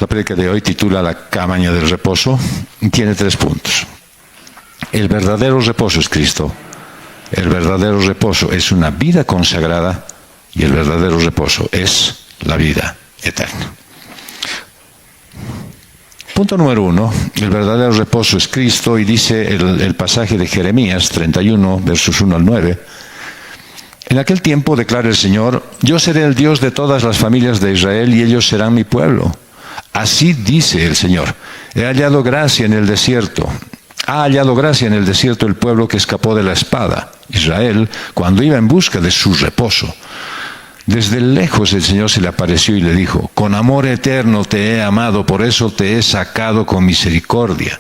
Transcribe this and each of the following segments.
La prédica de hoy titula La cabaña del reposo y tiene 3 puntos. El verdadero reposo es Cristo. El verdadero reposo es una vida consagrada y el verdadero reposo es la vida eterna. Punto número 1, el verdadero reposo es Cristo, y dice el pasaje de Jeremías 31, versos 1 al 9. En aquel tiempo, declara el Señor, yo seré el Dios de todas las familias de Israel y ellos serán mi pueblo. Así dice el Señor, he hallado gracia en el desierto. Ha hallado gracia en el desierto el pueblo que escapó de la espada, Israel, cuando iba en busca de su reposo. Desde lejos el Señor se le apareció y le dijo, con amor eterno te he amado, por eso te he sacado con misericordia.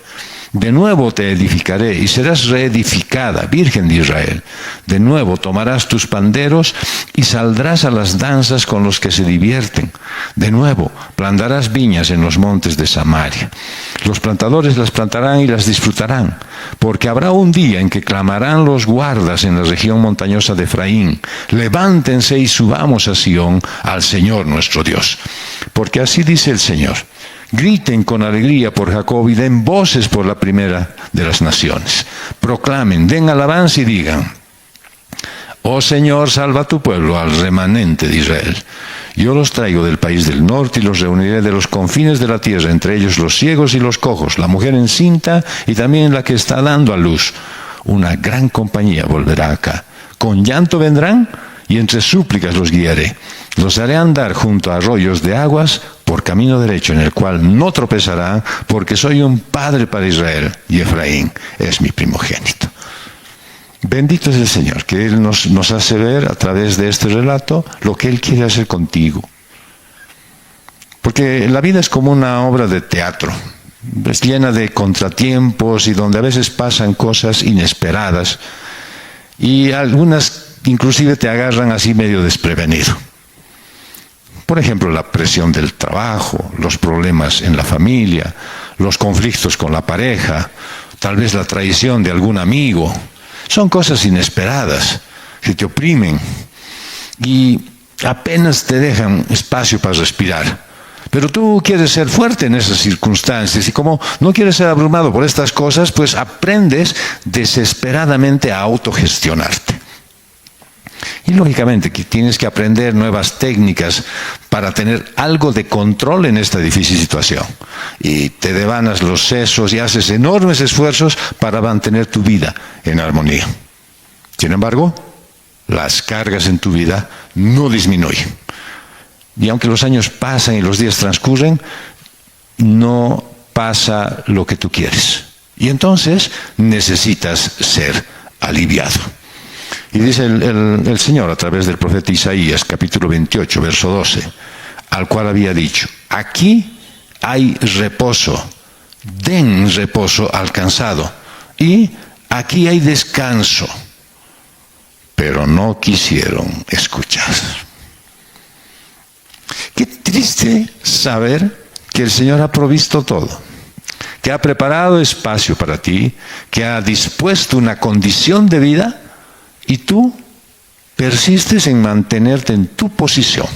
De nuevo te edificaré y serás reedificada, Virgen de Israel. De nuevo tomarás tus panderos y saldrás a las danzas con los que se divierten. De nuevo plantarás viñas en los montes de Samaria. Los plantadores las plantarán y las disfrutarán, porque habrá un día en que clamarán los guardas en la región montañosa de Efraín. Levántense y subamos a Sión, al Señor nuestro Dios. Porque así dice el Señor. Griten con alegría por Jacob y den voces por la primera de las naciones. Proclamen, den alabanza y digan, oh Señor, salva a tu pueblo, al remanente de Israel. Yo los traigo del país del norte y los reuniré de los confines de la tierra, entre ellos los ciegos y los cojos, la mujer encinta y también la que está dando a luz. Una gran compañía volverá acá. Con llanto vendrán y entre súplicas los guiaré. Los haré andar junto a arroyos de aguas por camino derecho en el cual no tropezarán, porque soy un padre para Israel y Efraín es mi primogénito. Bendito es el Señor, que Él nos hace ver a través de este relato lo que Él quiere hacer contigo. Porque la vida es como una obra de teatro, es llena de contratiempos y donde a veces pasan cosas inesperadas y algunas inclusive te agarran así medio desprevenido. Por ejemplo, la presión del trabajo, los problemas en la familia, los conflictos con la pareja, tal vez la traición de algún amigo. Son cosas inesperadas que te oprimen y apenas te dejan espacio para respirar. Pero tú quieres ser fuerte en esas circunstancias y como no quieres ser abrumado por estas cosas, pues aprendes desesperadamente a autogestionarte. Y lógicamente que tienes que aprender nuevas técnicas para tener algo de control en esta difícil situación. Y te devanas los sesos y haces enormes esfuerzos para mantener tu vida en armonía. Sin embargo, las cargas en tu vida no disminuyen. Y aunque los años pasan y los días transcurren, no pasa lo que tú quieres. Y entonces necesitas ser aliviado. Y dice el Señor a través del profeta Isaías, capítulo 28, verso 12, al cual había dicho, aquí hay reposo, den reposo al cansado, y aquí hay descanso, pero no quisieron escuchar. Qué triste saber que el Señor ha provisto todo, que ha preparado espacio para ti, que ha dispuesto una condición de vida, y tú persistes en mantenerte en tu posición.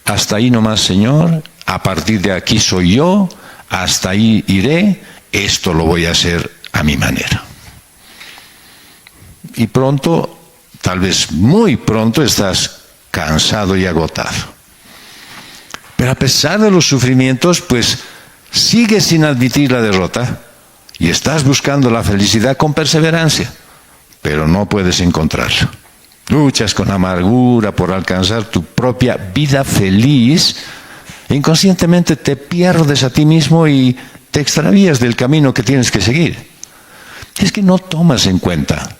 Hasta ahí nomás, Señor, a partir de aquí soy yo, hasta ahí iré, esto lo voy a hacer a mi manera. Y pronto, tal vez muy pronto, estás cansado y agotado. Pero a pesar de los sufrimientos, pues sigues sin admitir la derrota y estás buscando la felicidad con perseverancia. Pero no puedes encontrarlo. Luchas con amargura por alcanzar tu propia vida feliz. Inconscientemente te pierdes a ti mismo y te extravías del camino que tienes que seguir. Es que no tomas en cuenta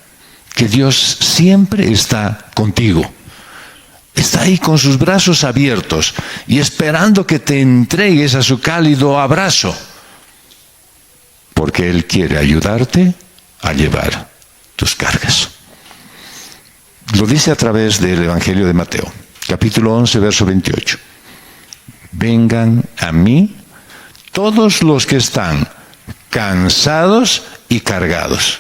que Dios siempre está contigo. Está ahí con sus brazos abiertos y esperando que te entregues a su cálido abrazo. Porque Él quiere ayudarte a llevar tus cargas. Lo dice a través del Evangelio de Mateo, capítulo 11, verso 28. Vengan a mí todos los que están cansados y cargados,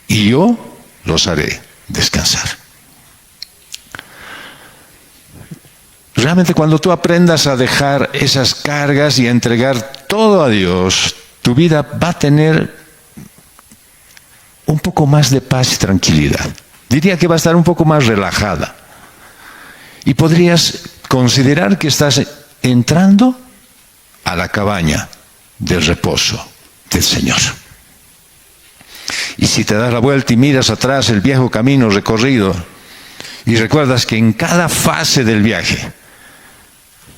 y yo los haré descansar. Realmente cuando tú aprendas a dejar esas cargas y a entregar todo a Dios, tu vida va a tener un poco más de paz y tranquilidad. Diría que va a estar un poco más relajada. Y podrías considerar que estás entrando a la cabaña del reposo del Señor. Y si te das la vuelta y miras atrás el viejo camino recorrido y recuerdas que en cada fase del viaje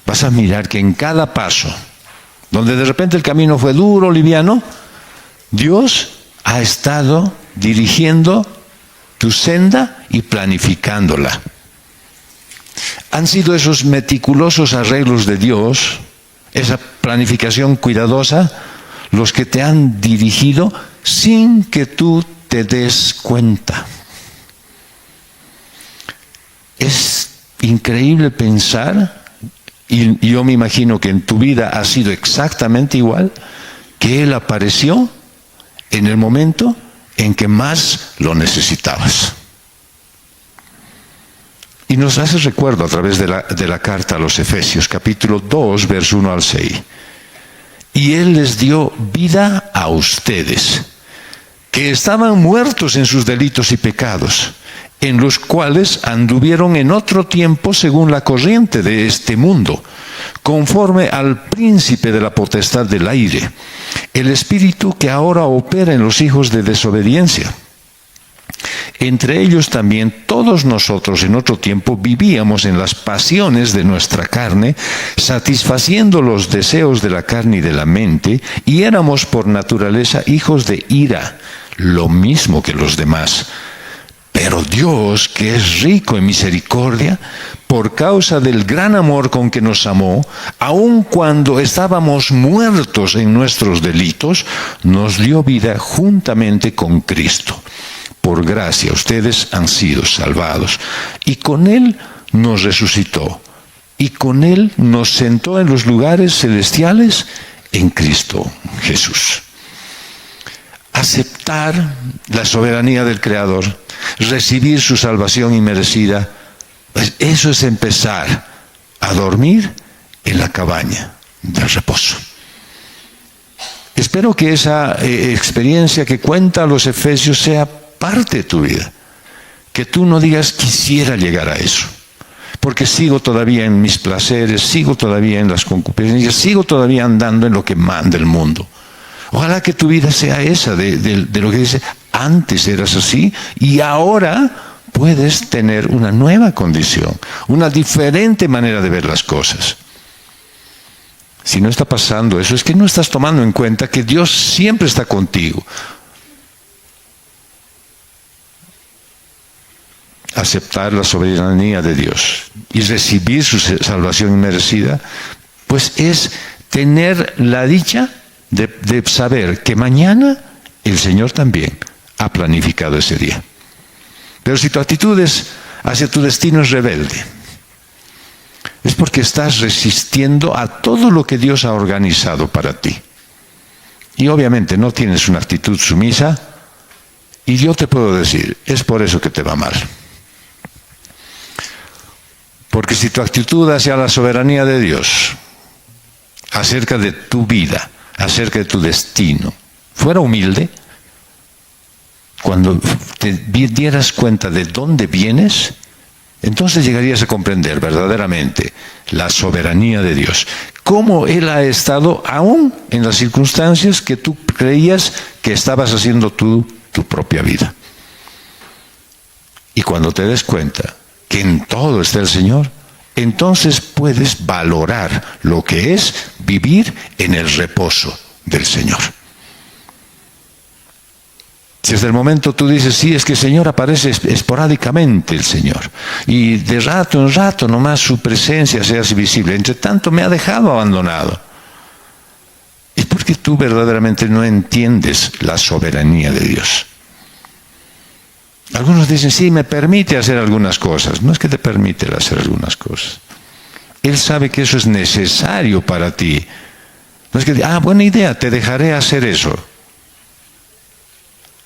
vas a mirar que en cada paso, donde de repente el camino fue duro, liviano, Dios ha estado dirigiendo tu senda y planificándola. Han sido esos meticulosos arreglos de Dios, esa planificación cuidadosa, los que te han dirigido sin que tú te des cuenta. Es increíble pensar, y yo me imagino que en tu vida ha sido exactamente igual, que Él apareció en el momento en que más lo necesitabas. Y nos hace recuerdo a través de la carta a los Efesios, capítulo 2, verso 1 al 6. Y Él les dio vida a ustedes, que estaban muertos en sus delitos y pecados, en los cuales anduvieron en otro tiempo según la corriente de este mundo, conforme al príncipe de la potestad del aire, el espíritu que ahora opera en los hijos de desobediencia. Entre ellos también todos nosotros en otro tiempo vivíamos en las pasiones de nuestra carne, satisfaciendo los deseos de la carne y de la mente, y éramos por naturaleza hijos de ira, lo mismo que los demás. Pero Dios, que es rico en misericordia, por causa del gran amor con que nos amó, aun cuando estábamos muertos en nuestros delitos, nos dio vida juntamente con Cristo. Por gracia ustedes han sido salvados, y con Él nos resucitó, y con Él nos sentó en los lugares celestiales en Cristo Jesús. Aceptar la soberanía del Creador, recibir su salvación inmerecida, pues eso es empezar a dormir en la cabaña del reposo. Espero que esa experiencia que cuenta los Efesios sea parte de tu vida, que tú no digas quisiera llegar a eso, porque sigo todavía en mis placeres, sigo todavía en las concupiscencias, sigo todavía andando en lo que manda el mundo. Ojalá que tu vida sea esa, de lo que dice, antes eras así y ahora puedes tener una nueva condición, una diferente manera de ver las cosas. Si no está pasando eso, es que no estás tomando en cuenta que Dios siempre está contigo. Aceptar la soberanía de Dios y recibir su salvación inmerecida, pues es tener la dicha de saber que mañana el Señor también ha planificado ese día. Pero si tu actitud hacia tu destino es rebelde, es porque estás resistiendo a todo lo que Dios ha organizado para ti. Y obviamente no tienes una actitud sumisa, y yo te puedo decir, es por eso que te va mal. Porque si tu actitud hacia la soberanía de Dios, acerca de tu vida, acerca de tu destino, fuera humilde, cuando te dieras cuenta de dónde vienes, entonces llegarías a comprender verdaderamente la soberanía de Dios. Cómo Él ha estado aún en las circunstancias que tú creías que estabas haciendo tú tu propia vida. Y cuando te des cuenta que en todo está el Señor, entonces puedes valorar lo que es vivir en el reposo del Señor. Si desde el momento tú dices, sí, es que el Señor aparece esporádicamente, el Señor, y de rato en rato nomás su presencia se hace visible, entre tanto me ha dejado abandonado, es porque tú verdaderamente no entiendes la soberanía de Dios. Algunos dicen, sí, me permite hacer algunas cosas. No es que te permite hacer algunas cosas. Él sabe que eso es necesario para ti. No es que, buena idea, te dejaré hacer eso.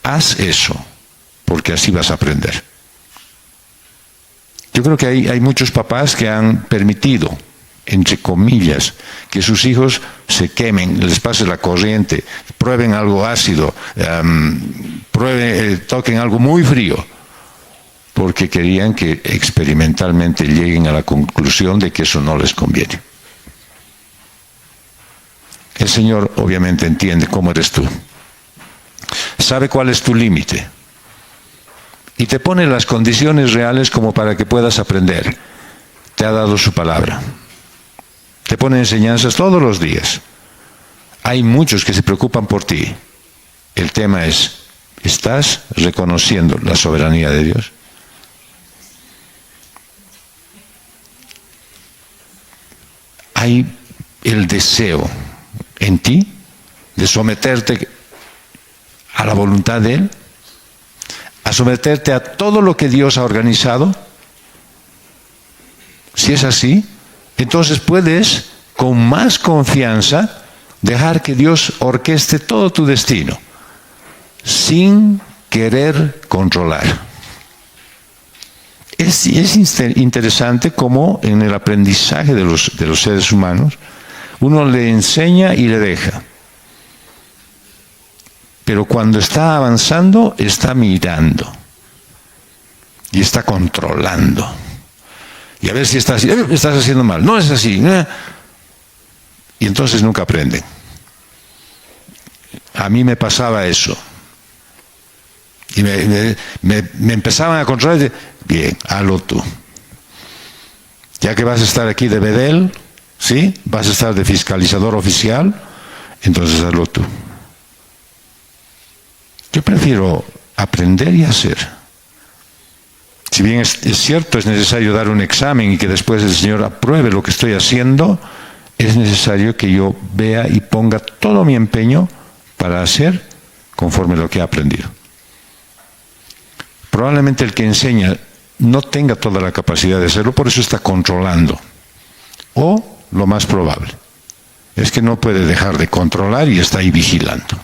Haz eso, porque así vas a aprender. Yo creo que hay muchos papás que han permitido, entre comillas, que sus hijos se quemen, les pase la corriente, prueben algo ácido, toquen algo muy frío, porque querían que experimentalmente lleguen a la conclusión de que eso no les conviene. El Señor obviamente entiende cómo eres tú, sabe cuál es tu límite y te pone las condiciones reales como para que puedas aprender. Te ha dado su palabra, te pone enseñanzas todos los días. Hay muchos que se preocupan por ti. El tema es, ¿estás reconociendo la soberanía de Dios? Hay el deseo en ti de someterte a la voluntad de Él, a someterte a todo lo que Dios ha organizado. Si es así, entonces puedes con más confianza dejar que Dios orqueste todo tu destino sin querer controlar. Es interesante cómo en el aprendizaje de los seres humanos uno le enseña y le deja. Pero cuando está avanzando, está mirando y está controlando. Y a ver si estás haciendo mal. No es así. Y entonces nunca aprenden. A mí me pasaba eso. Y me empezaban a controlar y decir, bien, hazlo tú. Ya que vas a estar aquí de bedel, ¿sí? Vas a estar de fiscalizador oficial, entonces hazlo tú. Yo prefiero aprender y hacer. Si bien es cierto, es necesario dar un examen y que después el Señor apruebe lo que estoy haciendo, es necesario que yo vea y ponga todo mi empeño para hacer conforme a lo que he aprendido. Probablemente el que enseña no tenga toda la capacidad de hacerlo, por eso está controlando. O, lo más probable, es que no puede dejar de controlar y está ahí vigilando.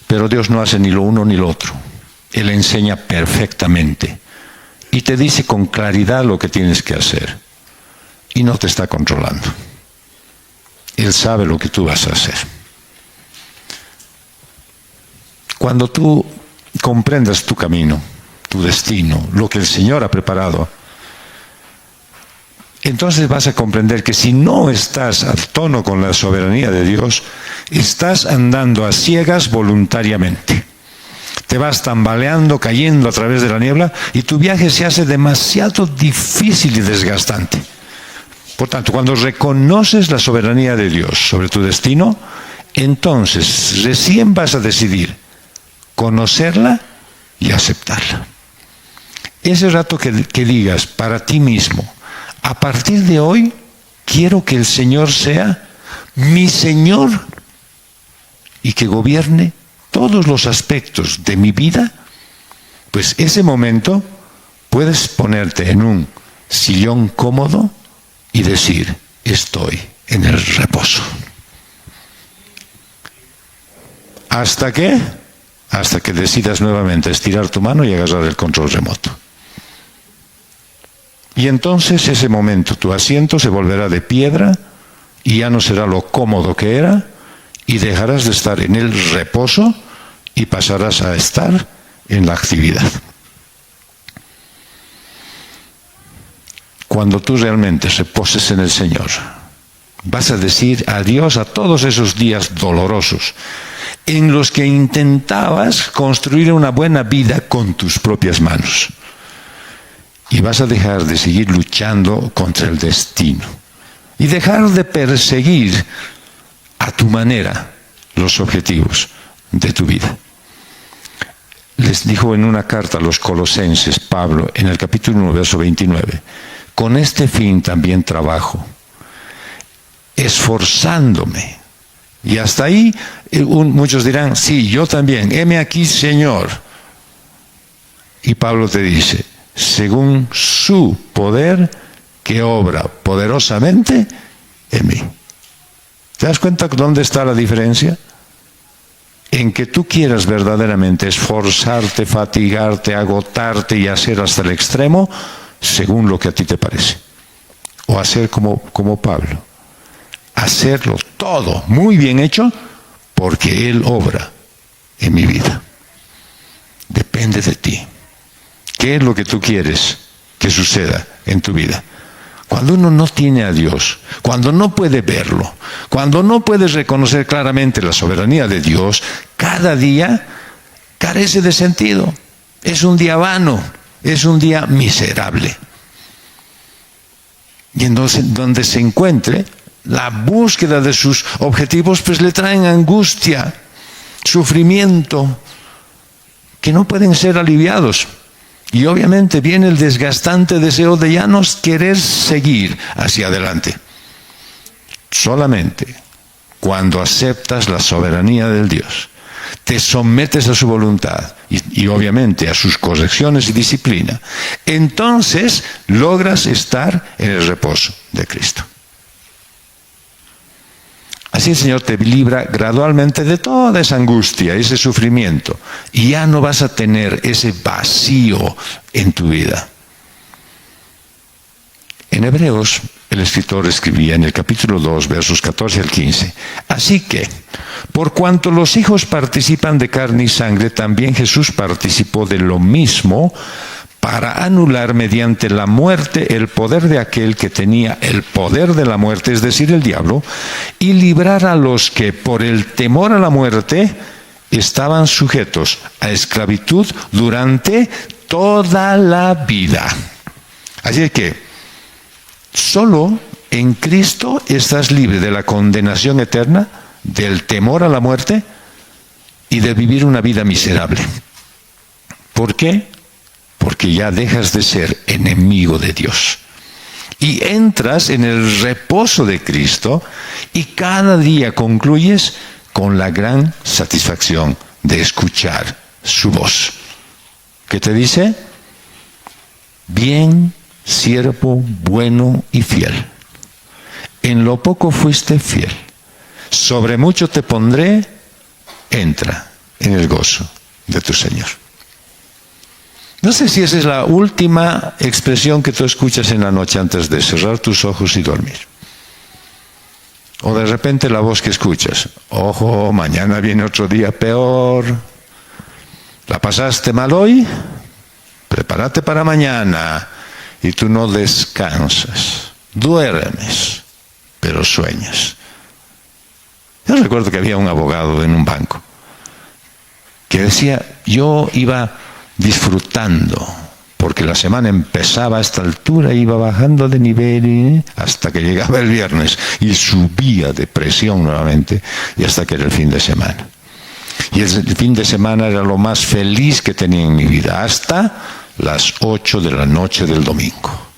Pero Dios no hace ni lo uno ni lo otro. Él enseña perfectamente y te dice con claridad lo que tienes que hacer. Y no te está controlando. Él sabe lo que tú vas a hacer. Cuando tú comprendas tu camino, tu destino, lo que el Señor ha preparado, entonces vas a comprender que si no estás al tono con la soberanía de Dios, estás andando a ciegas voluntariamente. Te vas tambaleando, cayendo a través de la niebla y tu viaje se hace demasiado difícil y desgastante. Por tanto, cuando reconoces la soberanía de Dios sobre tu destino, entonces recién vas a decidir conocerla y aceptarla. Ese rato que digas para ti mismo, a partir de hoy quiero que el Señor sea mi Señor y que gobierne todos los aspectos de mi vida, pues ese momento puedes ponerte en un sillón cómodo y decir, estoy en el reposo. ¿Hasta qué? Hasta que decidas nuevamente estirar tu mano y agarrar el control remoto. Y entonces ese momento tu asiento se volverá de piedra y ya no será lo cómodo que era y dejarás de estar en el reposo y pasarás a estar en la actividad. Cuando tú realmente reposes en el Señor, vas a decir adiós a todos esos días dolorosos en los que intentabas construir una buena vida con tus propias manos. Y vas a dejar de seguir luchando contra el destino y dejar de perseguir a tu manera los objetivos de tu vida. Les dijo en una carta a los Colosenses, Pablo, en el capítulo 1, verso 29, con este fin también trabajo, esforzándome. Y hasta ahí muchos dirán, sí, yo también, heme aquí, Señor. Y Pablo te dice, según su poder que obra poderosamente en mí. ¿Te das cuenta dónde está la diferencia? en que tú quieras verdaderamente esforzarte, fatigarte, agotarte y hacer hasta el extremo, según lo que a ti te parece. O hacer como Pablo. Hacerlo todo muy bien hecho, porque Él obra en mi vida. Depende de ti. ¿Qué es lo que tú quieres que suceda en tu vida? Cuando uno no tiene a Dios, cuando no puede verlo, cuando no puedes reconocer claramente la soberanía de Dios, cada día carece de sentido. Es un día vano, es un día miserable. Y entonces, donde se encuentre, la búsqueda de sus objetivos, pues le traen angustia, sufrimiento, que no pueden ser aliviados. Y obviamente viene el desgastante deseo de ya no querer seguir hacia adelante. Solamente cuando aceptas la soberanía del Dios, te sometes a su voluntad y obviamente a sus correcciones y disciplina, entonces logras estar en el reposo de Cristo. Así el Señor te libra gradualmente de toda esa angustia, ese sufrimiento, y ya no vas a tener ese vacío en tu vida. En Hebreos, el escritor escribía en el capítulo 2, versos 14 al 15, así que, por cuanto los hijos participan de carne y sangre, también Jesús participó de lo mismo, para anular mediante la muerte el poder de aquel que tenía el poder de la muerte, es decir, el diablo, y librar a los que por el temor a la muerte estaban sujetos a esclavitud durante toda la vida. Así que solo en Cristo estás libre de la condenación eterna, del temor a la muerte y de vivir una vida miserable. ¿Por qué? Porque ya dejas de ser enemigo de Dios. Y entras en el reposo de Cristo y cada día concluyes con la gran satisfacción de escuchar su voz. ¿Qué te dice? Bien, siervo bueno y fiel. En lo poco fuiste fiel. Sobre mucho te pondré, entra en el gozo de tu Señor. No sé si esa es la última expresión que tú escuchas en la noche antes de cerrar tus ojos y dormir. O de repente la voz que escuchas, ojo, mañana viene otro día peor. ¿La pasaste mal hoy? Prepárate para mañana. Y tú no descansas, duermes, pero sueñas. Yo recuerdo que había un abogado en un banco que decía, yo iba disfrutando, porque la semana empezaba a esta altura, iba bajando de nivel hasta que llegaba el viernes y subía de presión nuevamente, y hasta que era el fin de semana. Y el fin de semana era lo más feliz que tenía en mi vida, hasta las 8 de la noche del domingo,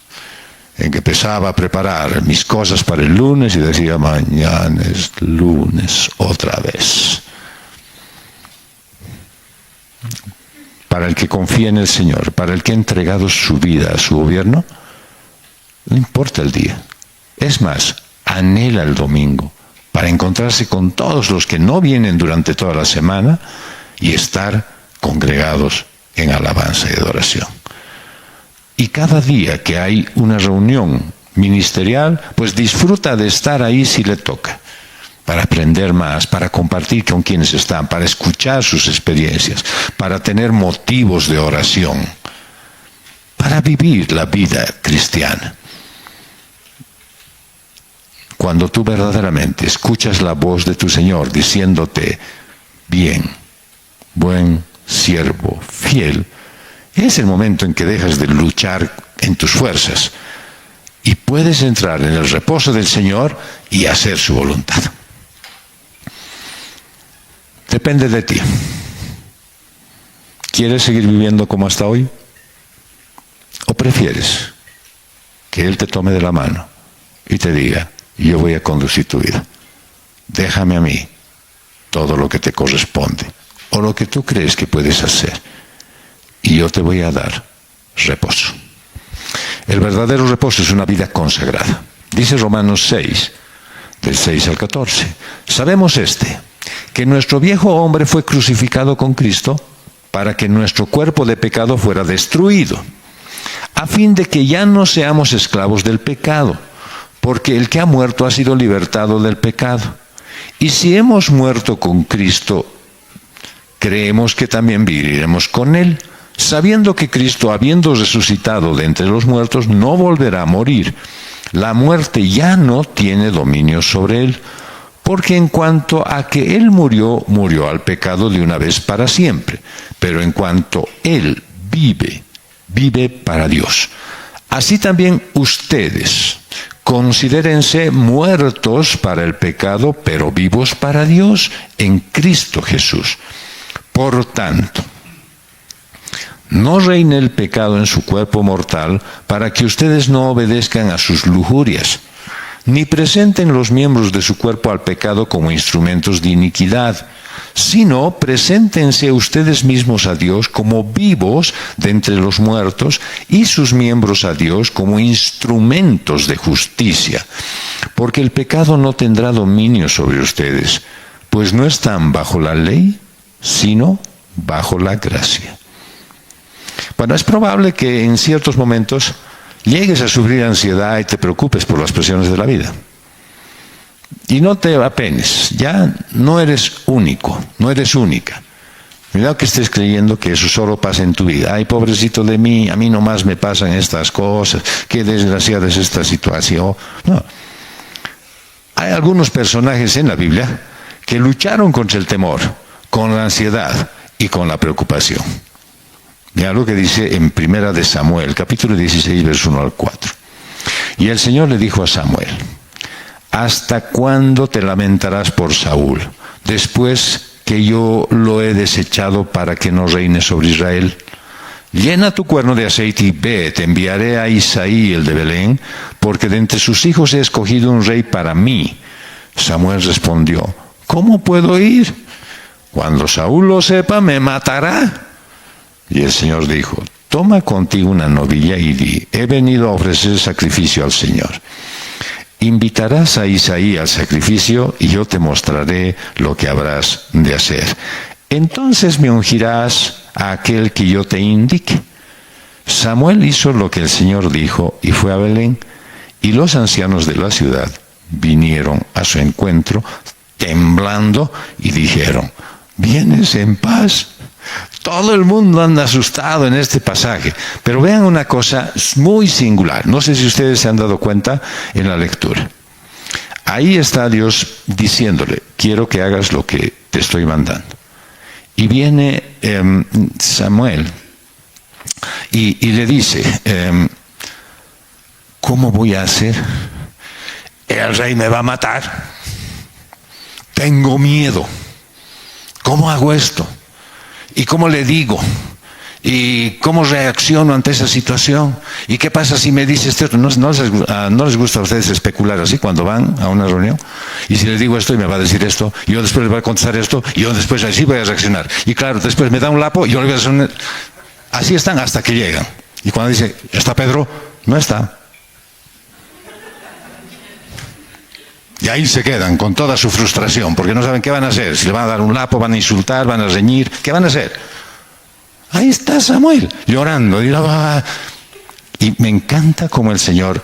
en que empezaba a preparar mis cosas para el lunes y decía, mañana es lunes otra vez. Para el que confía en el Señor, para el que ha entregado su vida a su gobierno, no importa el día. Es más, anhela el domingo para encontrarse con todos los que no vienen durante toda la semana y estar congregados en alabanza y adoración. Y cada día que hay una reunión ministerial, pues disfruta de estar ahí si le toca, para aprender más, para compartir con quienes están, para escuchar sus experiencias, para tener motivos de oración, para vivir la vida cristiana. Cuando tú verdaderamente escuchas la voz de tu Señor diciéndote, bien, buen siervo, fiel, es el momento en que dejas de luchar en tus fuerzas y puedes entrar en el reposo del Señor y hacer su voluntad. Depende de ti. ¿Quieres seguir viviendo como hasta hoy? ¿O prefieres que Él te tome de la mano y te diga, yo voy a conducir tu vida? Déjame a mí todo lo que te corresponde o lo que tú crees que puedes hacer y yo te voy a dar reposo. El verdadero reposo es una vida consagrada. Dice Romanos 6, del 6 al 14. Sabemos que nuestro viejo hombre fue crucificado con Cristo para que nuestro cuerpo de pecado fuera destruido, a fin de que ya no seamos esclavos del pecado, porque el que ha muerto ha sido libertado del pecado. Y si hemos muerto con Cristo, creemos que también viviremos con Él, sabiendo que Cristo, habiendo resucitado de entre los muertos, no volverá a morir. La muerte ya no tiene dominio sobre Él, porque en cuanto a que Él murió, murió al pecado de una vez para siempre. Pero en cuanto Él vive, vive para Dios. Así también ustedes, considérense muertos para el pecado, pero vivos para Dios en Cristo Jesús. Por tanto, no reine el pecado en su cuerpo mortal para que ustedes no obedezcan a sus lujurias, ni presenten los miembros de su cuerpo al pecado como instrumentos de iniquidad, sino preséntense ustedes mismos a Dios como vivos de entre los muertos y sus miembros a Dios como instrumentos de justicia, porque el pecado no tendrá dominio sobre ustedes, pues no están bajo la ley, sino bajo la gracia. Bueno, es probable que en ciertos momentos llegues a sufrir ansiedad y te preocupes por las presiones de la vida. Y no te apenes, ya no eres único, no eres única. Cuidado que estés creyendo que eso solo pasa en tu vida. Ay, pobrecito de mí, a mí nomás me pasan estas cosas, qué desgraciada es esta situación. No. Hay algunos personajes en la Biblia que lucharon contra el temor, con la ansiedad y con la preocupación. Mira lo que dice en Primera de Samuel, capítulo 16, verso 1 al 4. Y el Señor le dijo a Samuel: ¿hasta cuándo te lamentarás por Saúl, después que yo lo he desechado para que no reine sobre Israel? Llena tu cuerno de aceite y ve, te enviaré a Isaí el de Belén, porque de entre sus hijos he escogido un rey para mí. Samuel respondió: ¿cómo puedo ir? Cuando Saúl lo sepa, me matará. Y el Señor dijo: toma contigo una novilla y di: he venido a ofrecer sacrificio al Señor. Invitarás a Isaí al sacrificio y yo te mostraré lo que habrás de hacer. Entonces me ungirás a aquel que yo te indique. Samuel hizo lo que el Señor dijo y fue a Belén, y los ancianos de la ciudad vinieron a su encuentro temblando y dijeron: ¿vienes en paz? Todo el mundo anda asustado en este pasaje, pero vean una cosa muy singular. No sé si ustedes se han dado cuenta en la lectura. Ahí está Dios diciéndole: quiero que hagas lo que te estoy mandando. Y viene Samuel y le dice: ¿cómo voy a hacer? El rey me va a matar. Tengo miedo. ¿Cómo hago esto? ¿Y cómo le digo? ¿Y cómo reacciono ante esa situación? ¿Y qué pasa si me dice esto? ¿No les gusta a ustedes especular así cuando van a una reunión? Y si les digo esto y me va a decir esto, y yo después les voy a contestar esto, y yo después así voy a reaccionar. Y claro, después me da un lapo y yo le voy a hacer Así están hasta que llegan. Y cuando dice: ¿está Pedro? No está. Y ahí se quedan con toda su frustración, porque no saben qué van a hacer. Si le van a dar un lapo, van a insultar, van a reñir. ¿Qué van a hacer? Ahí está Samuel, llorando. Y me encanta cómo el Señor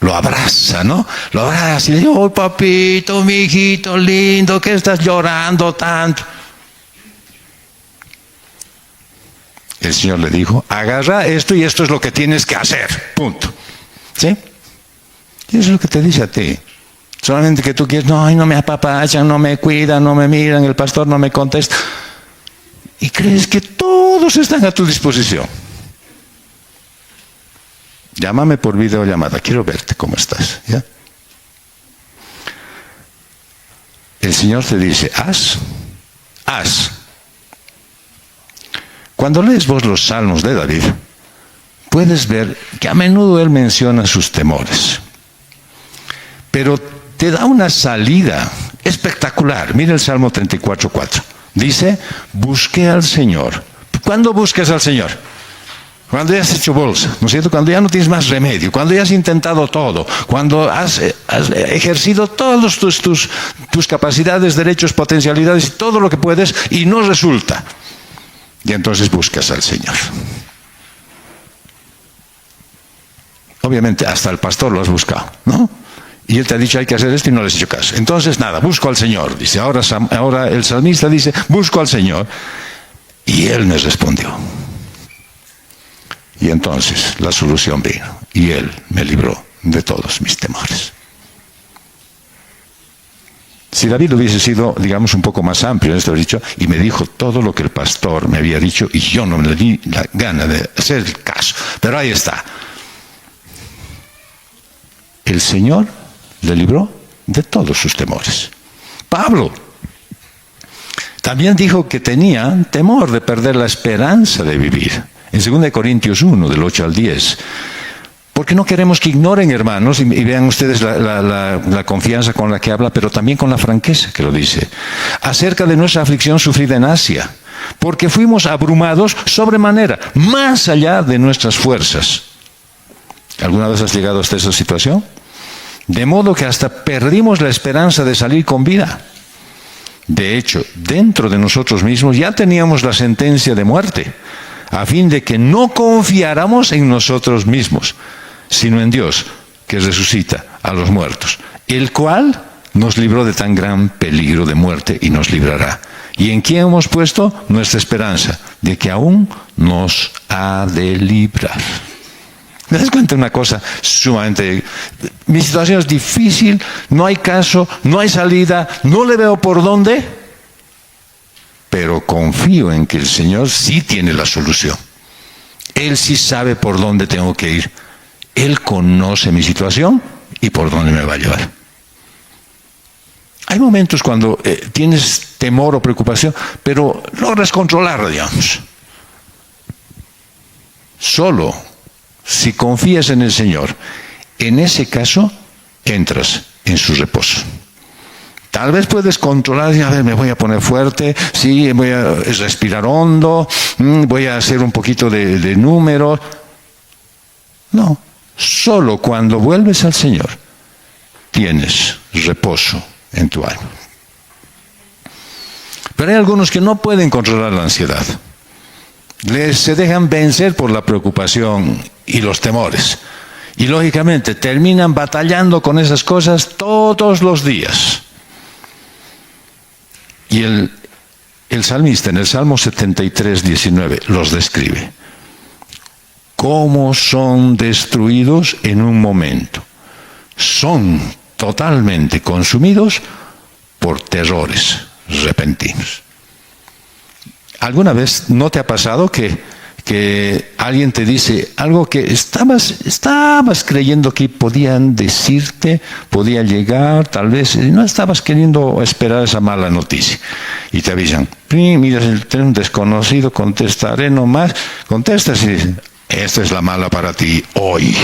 lo abraza, ¿no? Lo abraza y le dice: oh, papito, mi hijito lindo, ¿qué estás llorando tanto? El Señor le dijo: agarra esto y esto es lo que tienes que hacer. Punto. ¿Sí? Y eso es lo que te dice a ti. Solamente que tú quieres: no me apapachan, no me cuidan, no me miran, el pastor no me contesta. Y crees que todos están a tu disposición. Llámame por videollamada, quiero verte cómo estás, ¿ya? El Señor te dice: haz. Cuando lees vos los salmos de David, puedes ver que a menudo él menciona sus temores. Pero te da una salida espectacular. Mira el Salmo 34:4. Dice: busqué al Señor. ¿Cuándo buscas al Señor? Cuando ya has hecho bolsa, ¿no es cierto? Cuando ya no tienes más remedio, cuando ya has intentado todo, cuando has ejercido todas tus capacidades, derechos, potencialidades y todo lo que puedes y no resulta. Y entonces buscas al Señor. Obviamente hasta el pastor lo has buscado, ¿no? Y él te ha dicho hay que hacer esto y no le has hecho caso. Entonces nada, busco al Señor. Dice, ahora el salmista dice, busco al Señor. Y Él me respondió. Y entonces la solución vino. Y Él me libró de todos mis temores. Si David hubiese sido, digamos, un poco más amplio en esto, dicho, y me dijo todo lo que el pastor me había dicho, y yo no me le di la gana de hacer el caso. Pero ahí está. El Señor le libró de todos sus temores. Pablo también dijo que tenía temor de perder la esperanza de vivir. En 2 Corintios 1, del 8 al 10. Porque no queremos que ignoren, hermanos, y vean ustedes la confianza con la que habla, pero también con la franqueza que lo dice, acerca de nuestra aflicción sufrida en Asia, porque fuimos abrumados sobremanera, más allá de nuestras fuerzas. ¿Alguna vez has llegado hasta esa situación? De modo que hasta perdimos la esperanza de salir con vida. De hecho, dentro de nosotros mismos ya teníamos la sentencia de muerte, a fin de que no confiáramos en nosotros mismos, sino en Dios, que resucita a los muertos, el cual nos libró de tan gran peligro de muerte y nos librará. ¿Y en quién hemos puesto nuestra esperanza? De que aún nos ha de librar. ¿Me das cuenta de una cosa sumamente? Mi situación es difícil, no hay caso, no hay salida, no le veo por dónde, pero confío en que el Señor sí tiene la solución. Él sí sabe por dónde tengo que ir. Él conoce mi situación y por dónde me va a llevar. Hay momentos cuando tienes temor o preocupación, pero logras controlarlo, digamos. Solo si confías en el Señor, en ese caso entras en su reposo. Tal vez puedes controlar, a ver, me voy a poner fuerte, sí, voy a respirar hondo, voy a hacer un poquito de números. No, solo cuando vuelves al Señor tienes reposo en tu alma. Pero hay algunos que no pueden controlar la ansiedad. Se dejan vencer por la preocupación y los temores. Y lógicamente terminan batallando con esas cosas todos los días. Y el salmista en el Salmo 73, 19 los describe. ¿Cómo son destruidos en un momento? Son totalmente consumidos por terrores repentinos. ¿Alguna vez no te ha pasado que alguien te dice algo que estabas creyendo que podían decirte, podía llegar, tal vez, y no estabas queriendo esperar esa mala noticia? Y te avisan, mira, un desconocido, contestaré nomás, contestas y dices, esta es la mala para ti hoy.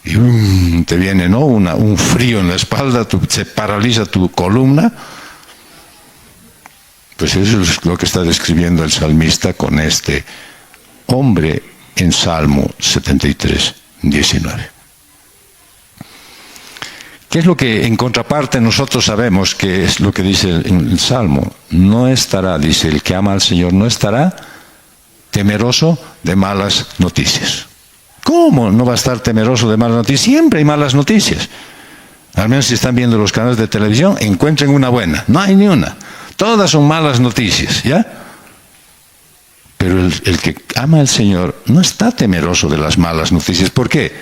Y te viene, ¿no?, un frío en la espalda, se paraliza tu columna. Pues eso es lo que está describiendo el salmista con este hombre en Salmo 73, 19. ¿Qué es lo que en contraparte nosotros sabemos que es lo que dice el Salmo? No estará, dice, el que ama al Señor, no estará temeroso de malas noticias. ¿Cómo no va a estar temeroso de malas noticias? Siempre hay malas noticias. Al menos si están viendo los canales de televisión, encuentren una buena. No hay ni una. Todas son malas noticias, ¿ya? Pero el que ama al Señor no está temeroso de las malas noticias. ¿Por qué?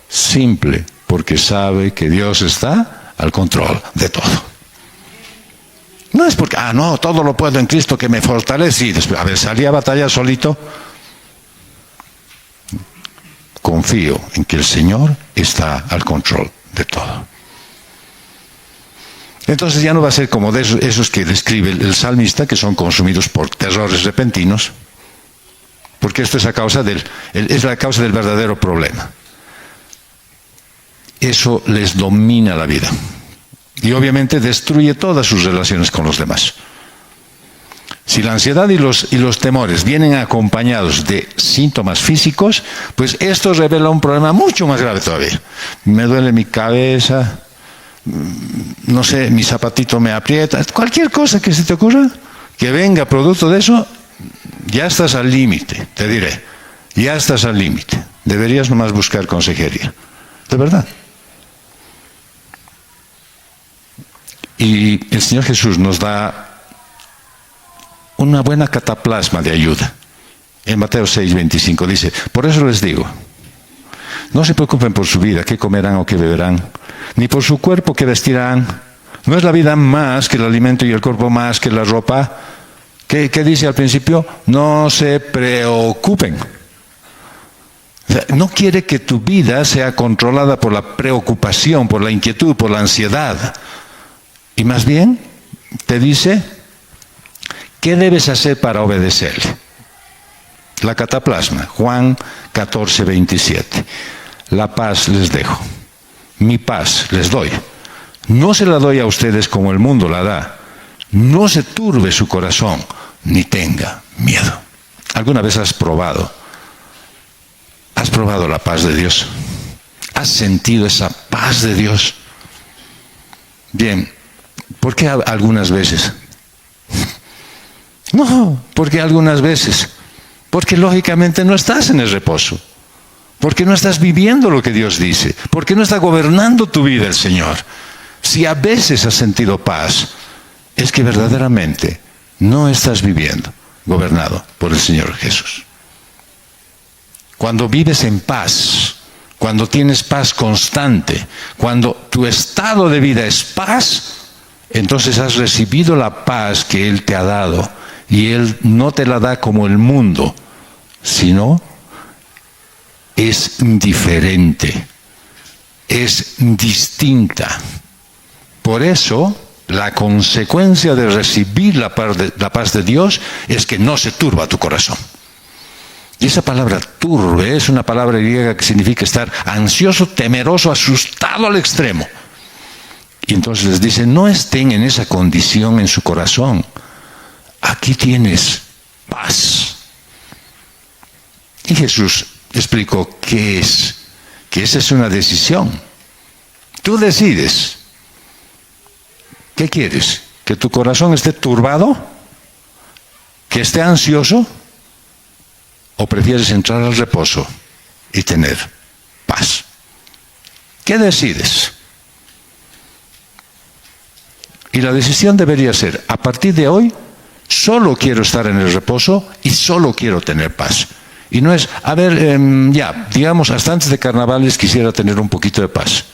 Simple, porque sabe que Dios está al control de todo. No es porque, no, todo lo puedo en Cristo que me fortalece. Y después, a ver, salí a batallar solito. Confío en que el Señor está al control de todo. Entonces ya no va a ser como de esos que describe el salmista, que son consumidos por terrores repentinos, porque esto es la causa del verdadero problema. Eso les domina la vida y obviamente destruye todas sus relaciones con los demás. Si la ansiedad y los temores vienen acompañados de síntomas físicos, pues esto revela un problema mucho más grave todavía. Me duele mi cabeza, no sé, mi zapatito me aprieta, cualquier cosa que se te ocurra, que venga producto de eso, ya estás al límite, te diré, ya estás al límite. Deberías nomás buscar consejería, de verdad. Y el Señor Jesús nos da una buena cataplasma de ayuda. En Mateo 6:25 dice, por eso les digo, no se preocupen por su vida, qué comerán o qué beberán, ni por su cuerpo, qué vestirán. ¿No es la vida más que el alimento y el cuerpo más que la ropa? ¿Qué dice al principio? No se preocupen. O sea, no quiere que tu vida sea controlada por la preocupación, por la inquietud, por la ansiedad. Y más bien, te dice, ¿qué debes hacer para obedecerle? La cataplasma, Juan 14:27. La paz les dejo, mi paz les doy. No se la doy a ustedes como el mundo la da. No se turbe su corazón, ni tenga miedo. ¿Alguna vez has probado la paz de Dios? ¿Has sentido esa paz de Dios? Bien, ¿por qué algunas veces? No, porque algunas veces. Porque lógicamente no estás en el reposo. Porque no estás viviendo lo que Dios dice. Porque no está gobernando tu vida el Señor. Si a veces has sentido paz, es que verdaderamente no estás viviendo gobernado por el Señor Jesús. Cuando vives en paz, cuando tienes paz constante, cuando tu estado de vida es paz, entonces has recibido la paz que Él te ha dado. Y Él no te la da como el mundo, sino es diferente, es distinta. Por eso, la consecuencia de recibir la paz de Dios es que no se turba tu corazón. Y esa palabra turbe es una palabra griega que significa estar ansioso, temeroso, asustado al extremo. Y entonces les dice, no estén en esa condición en su corazón. Aquí tienes paz. Y Jesús explicó qué es, que esa es una decisión. Tú decides. ¿Qué quieres? ¿Que tu corazón esté turbado? ¿Que esté ansioso? ¿O prefieres entrar al reposo y tener paz? ¿Qué decides? Y la decisión debería ser, a partir de hoy, solo quiero estar en el reposo y solo quiero tener paz. Y no es, digamos, hasta antes de carnavales quisiera tener un poquito de paz.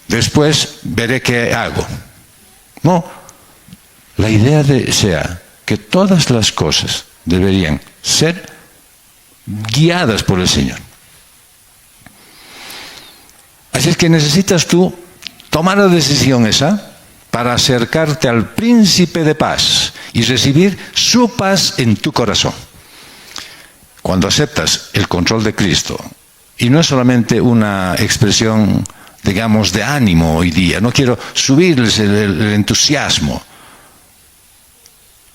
Después veré qué hago. No, la idea sea que todas las cosas deberían ser guiadas por el Señor. Así es que necesitas tú tomar la decisión esa para acercarte al príncipe de paz y recibir su paz en tu corazón. Cuando aceptas el control de Cristo, y no es solamente una expresión, digamos, de ánimo hoy día, no quiero subirles el entusiasmo,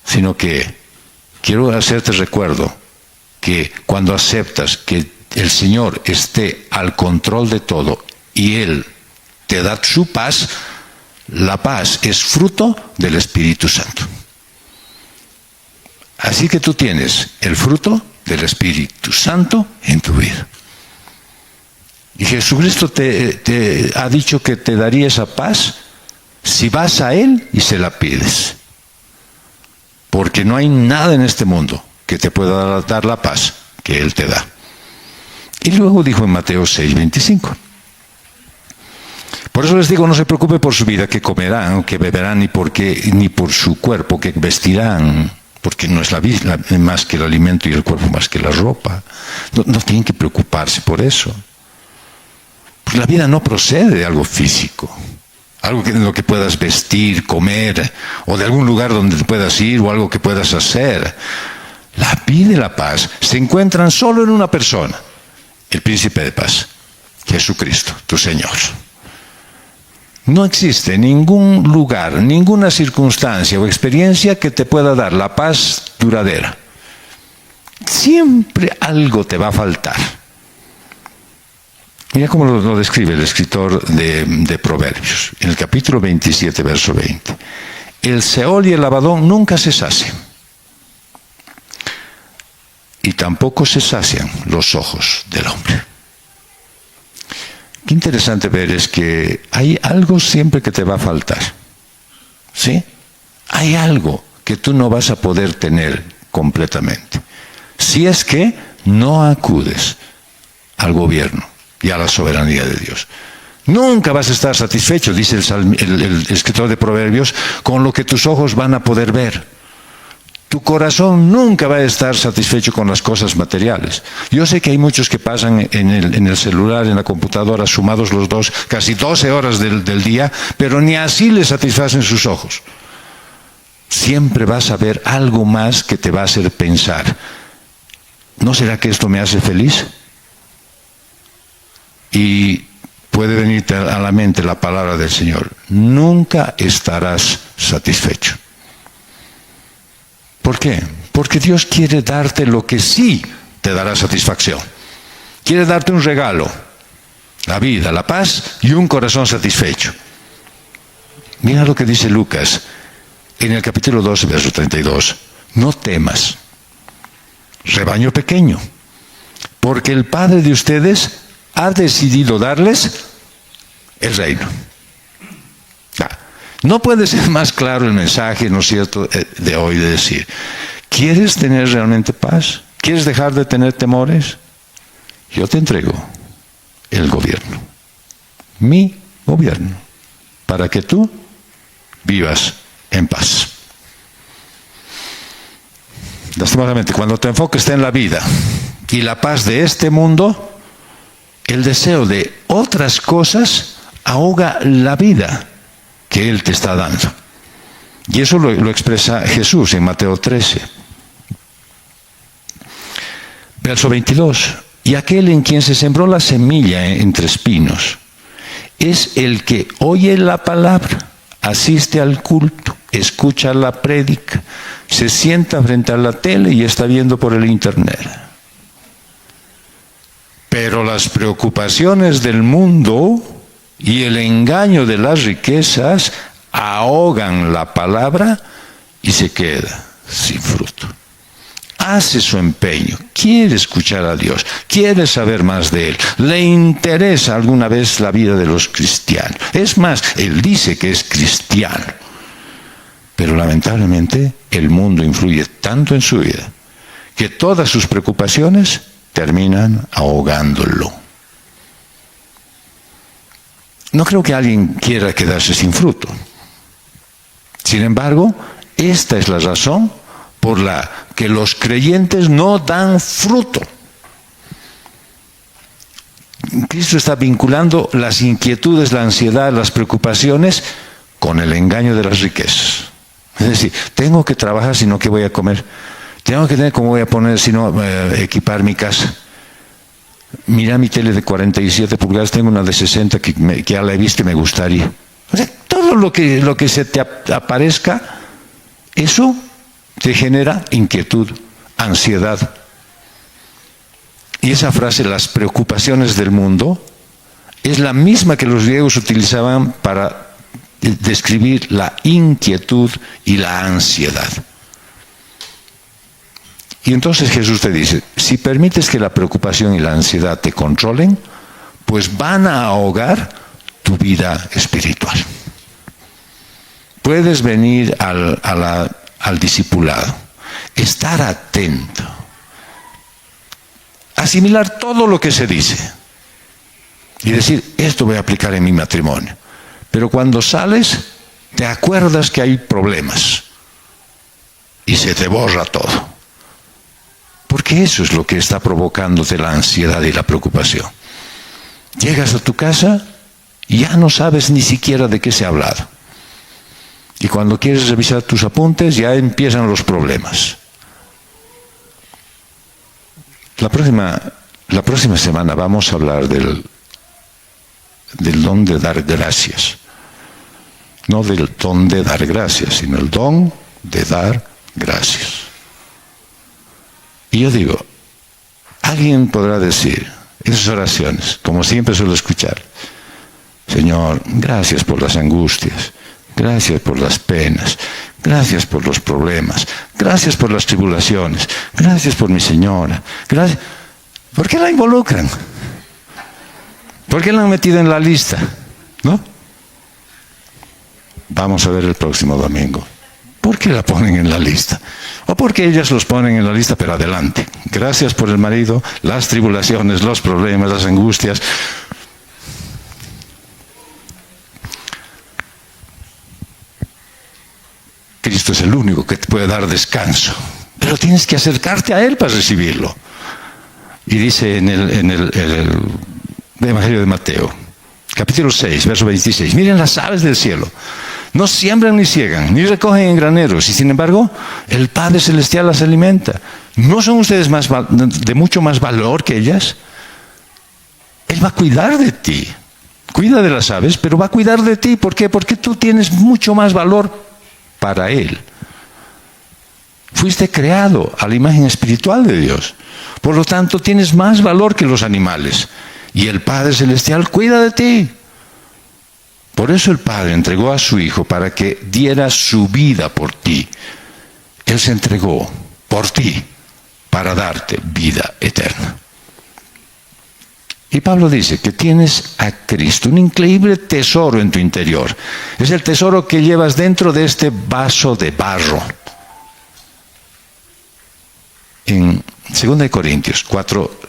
sino que quiero hacerte recuerdo que cuando aceptas que el Señor esté al control de todo y Él te da su paz, la paz es fruto del Espíritu Santo. Así que tú tienes el fruto del Espíritu Santo en tu vida. Y Jesucristo te ha dicho que te daría esa paz si vas a Él y se la pides. Porque no hay nada en este mundo que te pueda dar la paz que Él te da. Y luego dijo en Mateo 6:25. Por eso les digo, no se preocupe por su vida, que comerán o que beberán, ni por su cuerpo, que vestirán, porque no es la vida más que el alimento y el cuerpo más que la ropa. No tienen que preocuparse por eso. Porque la vida no procede de algo físico, algo en lo que puedas vestir, comer, o de algún lugar donde te puedas ir, o algo que puedas hacer. La vida y la paz se encuentran solo en una persona, el príncipe de paz, Jesucristo, tu Señor. No existe ningún lugar, ninguna circunstancia o experiencia que te pueda dar la paz duradera. Siempre algo te va a faltar. Mira cómo lo describe el escritor de Proverbios, en el capítulo 27, verso 20. El Seol y el Abadón nunca se sacian. Y tampoco se sacian los ojos del hombre. Qué interesante ver es que hay algo siempre que te va a faltar. ¿Sí? Hay algo que tú no vas a poder tener completamente. Si es que no acudes al gobierno y a la soberanía de Dios. Nunca vas a estar satisfecho, dice el escritor de Proverbios, con lo que tus ojos van a poder ver. Tu corazón nunca va a estar satisfecho con las cosas materiales. Yo sé que hay muchos que pasan en el celular, en la computadora, sumados los dos, casi 12 horas del día, pero ni así les satisfacen sus ojos. Siempre vas a ver algo más que te va a hacer pensar, ¿no será que esto me hace feliz? Y puede venirte a la mente la palabra del Señor. Nunca estarás satisfecho. ¿Por qué? Porque Dios quiere darte lo que sí te dará satisfacción. Quiere darte un regalo, la vida, la paz y un corazón satisfecho. Mira lo que dice Lucas en el capítulo 12, verso 32. No temas, rebaño pequeño, porque el Padre de ustedes ha decidido darles el reino. No puede ser más claro el mensaje, ¿no es cierto?, de hoy, de decir, ¿quieres tener realmente paz? ¿Quieres dejar de tener temores? Yo te entrego el gobierno, mi gobierno, para que tú vivas en paz. Lastimosamente, cuando tu enfoque está en la vida y la paz de este mundo, el deseo de otras cosas ahoga la vida que Él te está dando. Y eso lo expresa Jesús en Mateo 13. Verso 22. Y aquel en quien se sembró la semilla entre espinos es el que oye la palabra, asiste al culto, escucha la prédica, se sienta frente a la tele y está viendo por el internet. Pero las preocupaciones del mundo y el engaño de las riquezas ahogan la palabra y se queda sin fruto. Hace su empeño, quiere escuchar a Dios, quiere saber más de Él, le interesa alguna vez la vida de los cristianos. Es más, Él dice que es cristiano, pero lamentablemente el mundo influye tanto en su vida que todas sus preocupaciones terminan ahogándolo. No creo que alguien quiera quedarse sin fruto. Sin embargo, esta es la razón por la que los creyentes no dan fruto. Cristo está vinculando las inquietudes, la ansiedad, las preocupaciones con el engaño de las riquezas. Es decir, tengo que trabajar, sino que voy a comer. Tengo que tener cómo voy a poner, sino equipar mi casa. Mira mi tele de 47 pulgadas, tengo una de 60 que ya la he visto y me gustaría. O sea, todo lo que se te aparezca, eso te genera inquietud, ansiedad. Y esa frase, las preocupaciones del mundo, es la misma que los griegos utilizaban para describir la inquietud y la ansiedad. Y entonces Jesús te dice, si permites que la preocupación y la ansiedad te controlen, pues van a ahogar tu vida espiritual. Puedes venir al discipulado, estar atento, asimilar todo lo que se dice y decir, esto voy a aplicar en mi matrimonio. Pero cuando sales, te acuerdas que hay problemas y se te borra todo. Porque eso es lo que está provocándote la ansiedad y la preocupación. Llegas a tu casa y ya no sabes ni siquiera de qué se ha hablado. Y cuando quieres revisar tus apuntes, ya empiezan los problemas. La próxima semana vamos a hablar del don de dar gracias. No del don de dar gracias, sino el don de dar gracias. Y yo digo, alguien podrá decir en sus oraciones, como siempre suelo escuchar: Señor, gracias por las angustias, gracias por las penas, gracias por los problemas, gracias por las tribulaciones, gracias por mi señora, gracias. ¿Por qué la involucran? ¿Por qué la han metido en la lista? ¿No? Vamos a ver el próximo domingo. ¿Por qué la ponen en la lista? O porque ellas los ponen en la lista, pero adelante. Gracias por el marido, las tribulaciones, los problemas, las angustias. Cristo es el único que te puede dar descanso, pero tienes que acercarte a Él para recibirlo. Y dice en el Evangelio de Mateo, capítulo 6, verso 26, miren las aves del cielo, no siembran ni ciegan, ni recogen en graneros, y sin embargo, el Padre Celestial las alimenta. ¿No son ustedes de mucho más valor que ellas? Él va a cuidar de ti. Cuida de las aves, pero va a cuidar de ti. ¿Por qué? Porque tú tienes mucho más valor para Él. Fuiste creado a la imagen espiritual de Dios. Por lo tanto, tienes más valor que los animales. Y el Padre Celestial cuida de ti. Por eso el Padre entregó a su Hijo para que diera su vida por ti. Él se entregó por ti para darte vida eterna. Y Pablo dice que tienes a Cristo, un increíble tesoro en tu interior. Es el tesoro que llevas dentro de este vaso de barro. En 2 Corintios 4,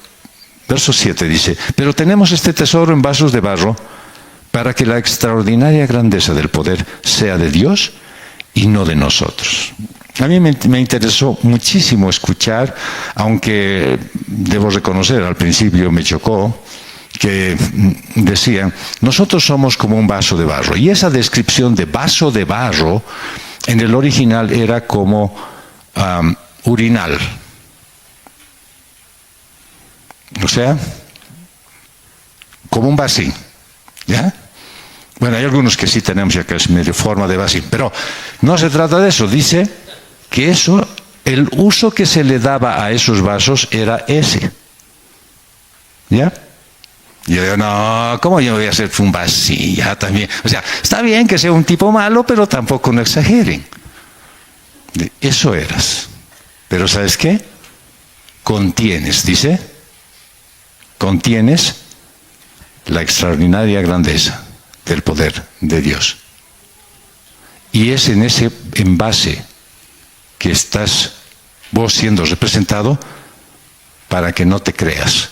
verso 7 dice: pero tenemos este tesoro en vasos de barro para que la extraordinaria grandeza del poder sea de Dios y no de nosotros. A mí me interesó muchísimo escuchar, aunque debo reconocer al principio me chocó, que decían, nosotros somos como un vaso de barro. Y esa descripción de vaso de barro en el original era como urinal. O sea, como un vasín, ¿ya? Bueno, hay algunos que sí tenemos ya que es medio forma de vasín, pero no se trata de eso. Dice que eso, el uso que se le daba a esos vasos era ese. ¿Ya? Y yo digo, no, ¿cómo yo voy a hacer un vasín? Ya también. O sea, está bien que sea un tipo malo, pero tampoco no exageren. Eso eras. Pero ¿sabes qué? Contienes, dice, contienes la extraordinaria grandeza del poder de Dios. Y es en ese envase que estás vos siendo representado para que no te creas,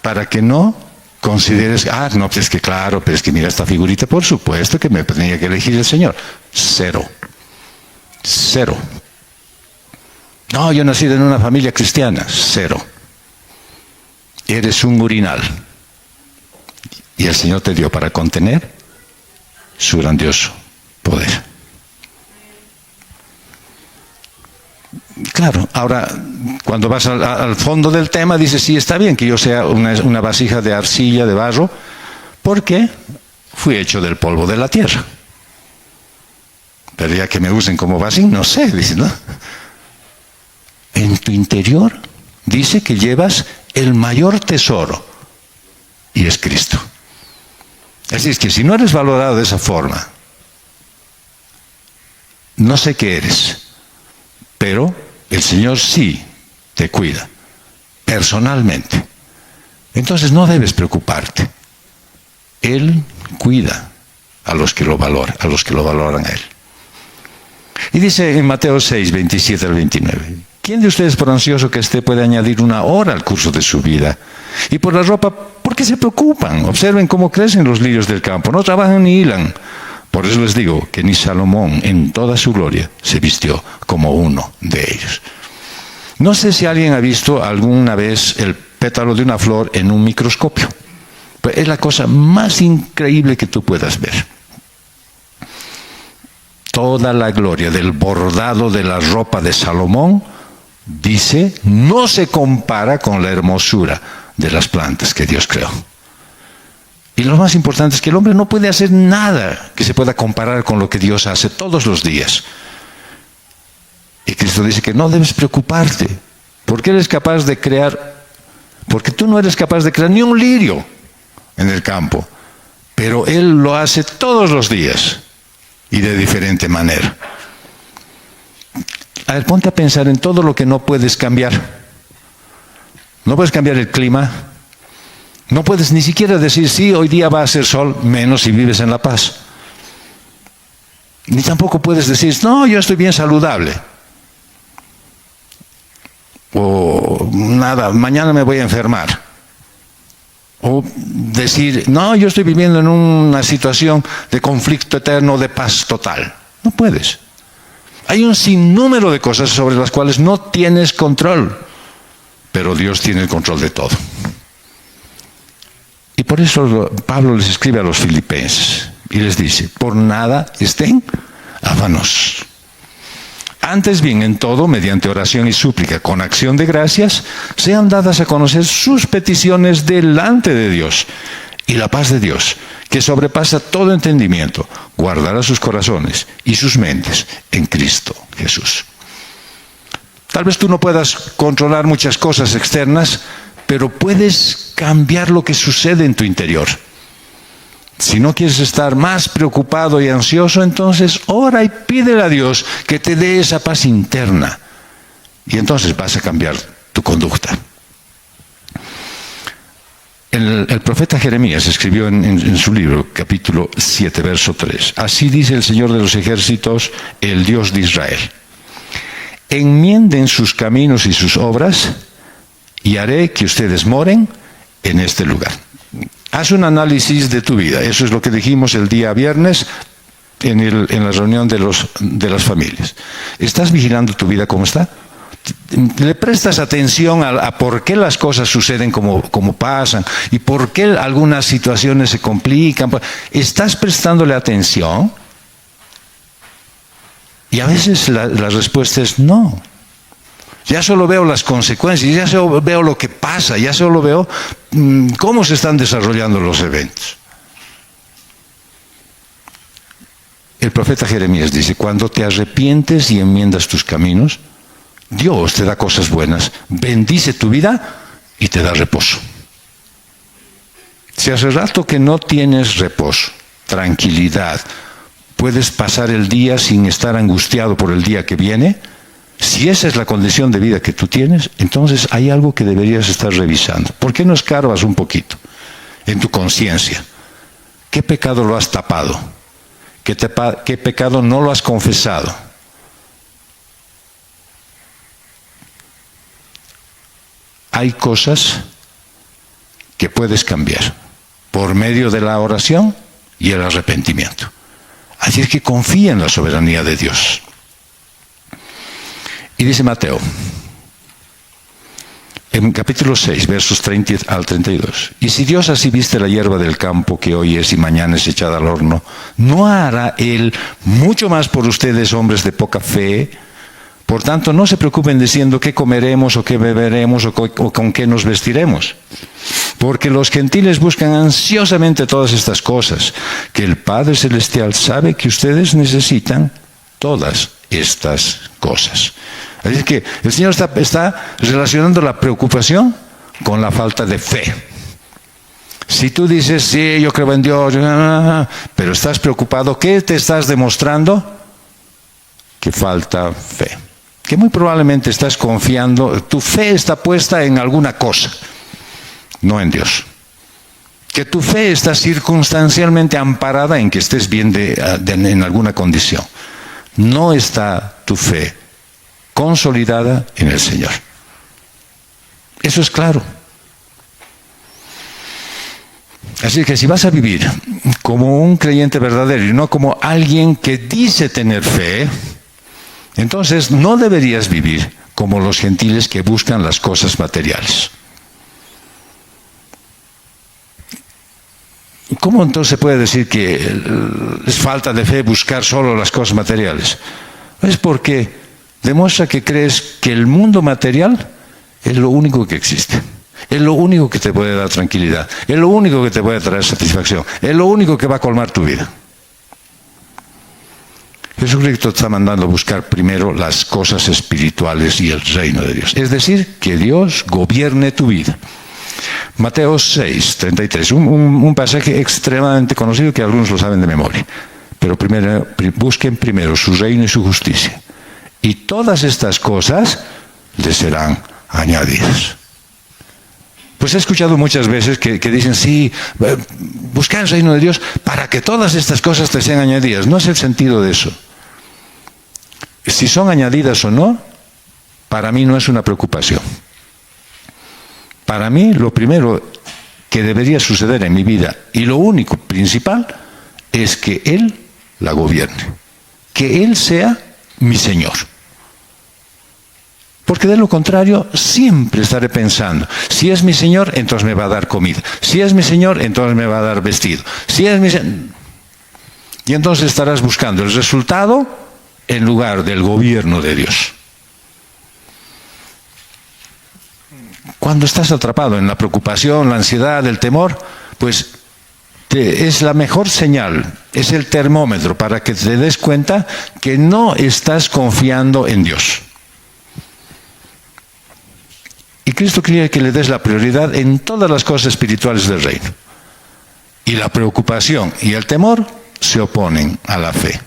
para que no consideres, no, pues es que claro, pero es que mira esta figurita, por supuesto que me tenía que elegir el Señor. Cero. No, yo nací en una familia cristiana. Cero. Eres un urinal. Y el Señor te dio para contener su grandioso poder. Claro, ahora, cuando vas al fondo del tema, dices, sí, está bien que yo sea una vasija de arcilla, de barro, porque fui hecho del polvo de la tierra. Pero ya que me usen como vasín, no sé, dice, ¿no? En tu interior dice que llevas el mayor tesoro, y es Cristo. Así es que si no eres valorado de esa forma, no sé qué eres, pero el Señor sí te cuida, personalmente. Entonces no debes preocuparte. Él cuida a los que lo valoran, a los que lo valoran a Él. Y dice en Mateo 6, 27 al 29, ¿quién de ustedes por ansioso que esté puede añadir una hora al curso de su vida? Y por la ropa, ¿por qué se preocupan? Observen cómo crecen los lirios del campo, no trabajan ni hilan. Por eso les digo que ni Salomón en toda su gloria se vistió como uno de ellos. No sé si alguien ha visto alguna vez el pétalo de una flor en un microscopio. Pues es la cosa más increíble que tú puedas ver. Toda la gloria del bordado de la ropa de Salomón, dice, no se compara con la hermosura de las plantas que Dios creó. Y lo más importante es que el hombre no puede hacer nada que se pueda comparar con lo que Dios hace todos los días. Y Cristo dice que no debes preocuparte, porque Él es capaz de crear, porque tú no eres capaz de crear ni un lirio en el campo, pero Él lo hace todos los días y de diferente manera. A ver, ponte a pensar en todo lo que no puedes cambiar. No puedes cambiar el clima. No puedes ni siquiera decir, sí, hoy día va a ser sol, menos si vives en La Paz. Ni tampoco puedes decir, no, yo estoy bien saludable. O nada, mañana me voy a enfermar. O decir, no, yo estoy viviendo en una situación de conflicto eterno, de paz total. No puedes. Hay un sinnúmero de cosas sobre las cuales no tienes control, pero Dios tiene el control de todo. Y por eso Pablo les escribe a los filipenses y les dice, por nada estén afanosos. Antes bien, en todo, mediante oración y súplica, con acción de gracias, sean dadas a conocer sus peticiones delante de Dios. Y la paz de Dios, que sobrepasa todo entendimiento, guardará sus corazones y sus mentes en Cristo Jesús. Tal vez tú no puedas controlar muchas cosas externas, pero puedes cambiar lo que sucede en tu interior. Si no quieres estar más preocupado y ansioso, entonces ora y pídele a Dios que te dé esa paz interna. Y entonces vas a cambiar tu conducta. El profeta Jeremías escribió en su libro, capítulo 7, verso 3. Así dice el Señor de los ejércitos, el Dios de Israel. Enmienden sus caminos y sus obras, y haré que ustedes moren en este lugar. Haz un análisis de tu vida. Eso es lo que dijimos el día viernes en la reunión de las familias. ¿Estás vigilando tu vida cómo está? ¿Le prestas atención a por qué las cosas suceden como pasan? ¿Y por qué algunas situaciones se complican? ¿Estás prestándole atención? Y a veces la respuesta es no. Ya solo veo las consecuencias, ya solo veo lo que pasa, ya solo veo cómo se están desarrollando los eventos. El profeta Jeremías dice, cuando te arrepientes y enmiendas tus caminos, Dios te da cosas buenas, bendice tu vida y te da reposo. Si hace rato que no tienes reposo, tranquilidad, puedes pasar el día sin estar angustiado por el día que viene. Si esa es la condición de vida que tú tienes, entonces hay algo que deberías estar revisando. ¿Por qué no escarbas un poquito en tu conciencia? ¿Qué pecado lo has tapado? ¿Qué pecado no lo has confesado? Hay cosas que puedes cambiar por medio de la oración y el arrepentimiento. Así es que confía en la soberanía de Dios. Y dice Mateo, en capítulo 6, versos 30 al 32, y si Dios así viste la hierba del campo que hoy es y mañana es echada al horno, ¿no hará Él mucho más por ustedes, hombres de poca fe? Por tanto, no se preocupen diciendo qué comeremos o qué beberemos o con qué nos vestiremos. Porque los gentiles buscan ansiosamente todas estas cosas, que el Padre Celestial sabe que ustedes necesitan todas estas cosas. Así que el Señor está relacionando la preocupación con la falta de fe. Si tú dices, sí, yo creo en Dios, pero estás preocupado, ¿qué te estás demostrando? Que falta fe. Que muy probablemente estás confiando, tu fe está puesta en alguna cosa, no en Dios. Que tu fe está circunstancialmente amparada en que estés bien en alguna condición. No está tu fe consolidada en el Señor. Eso es claro. Así que si vas a vivir como un creyente verdadero y no como alguien que dice tener fe, entonces no deberías vivir como los gentiles que buscan las cosas materiales. ¿Cómo entonces se puede decir que es falta de fe buscar solo las cosas materiales? Es porque demuestra que crees que el mundo material es lo único que existe Es lo único que te puede dar tranquilidad. Es lo único que te puede traer satisfacción. Es lo único que va a colmar tu vida. Jesucristo está mandando a buscar primero las cosas espirituales y el reino de Dios. Es decir, que Dios gobierne tu vida. Mateo 6, 33, un pasaje extremadamente conocido que algunos lo saben de memoria. Pero primero, busquen primero su reino y su justicia. Y todas estas cosas les serán añadidas. Pues he escuchado muchas veces que dicen, sí, busca el reino de Dios para que todas estas cosas te sean añadidas. No es el sentido de eso. Si son añadidas o no, para mí no es una preocupación. Para mí, lo primero que debería suceder en mi vida, y lo único principal, es que Él la gobierne. Que Él sea mi Señor. Porque de lo contrario, siempre estaré pensando, si es mi Señor, entonces me va a dar comida. Si es mi Señor, entonces me va a dar vestido. Si es mi Señor... Y entonces estarás buscando el resultado en lugar del gobierno de Dios. Cuando estás atrapado en la preocupación, la ansiedad, el temor, pues es la mejor señal, es el termómetro para que te des cuenta que no estás confiando en Dios. Y Cristo quiere que le des la prioridad en todas las cosas espirituales del reino. Y la preocupación y el temor se oponen a la fe.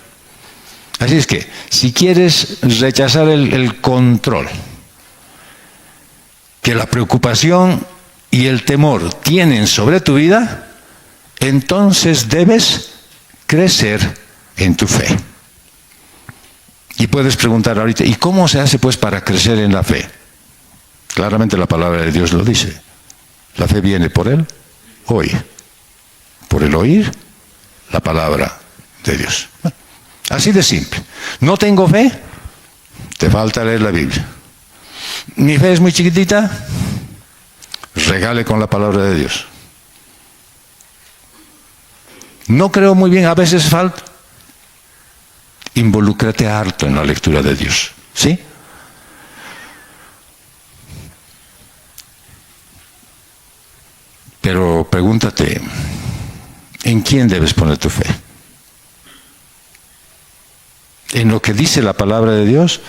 Así es que, si quieres rechazar el control que la preocupación y el temor tienen sobre tu vida, entonces debes crecer en tu fe. Y puedes preguntar ahorita, ¿y cómo se hace pues para crecer en la fe? Claramente la palabra de Dios lo dice. La fe viene por el oír. Por el oír la palabra de Dios. Bueno, así de simple. ¿No tengo fe? Te falta leer la Biblia. ¿Mi fe es muy chiquitita? Regale con la palabra de Dios. No creo muy bien, a veces falta. Involúcrate harto en la lectura de Dios. ¿Sí? Pero pregúntate, ¿en quién debes poner tu fe? ¿En lo que dice la palabra de Dios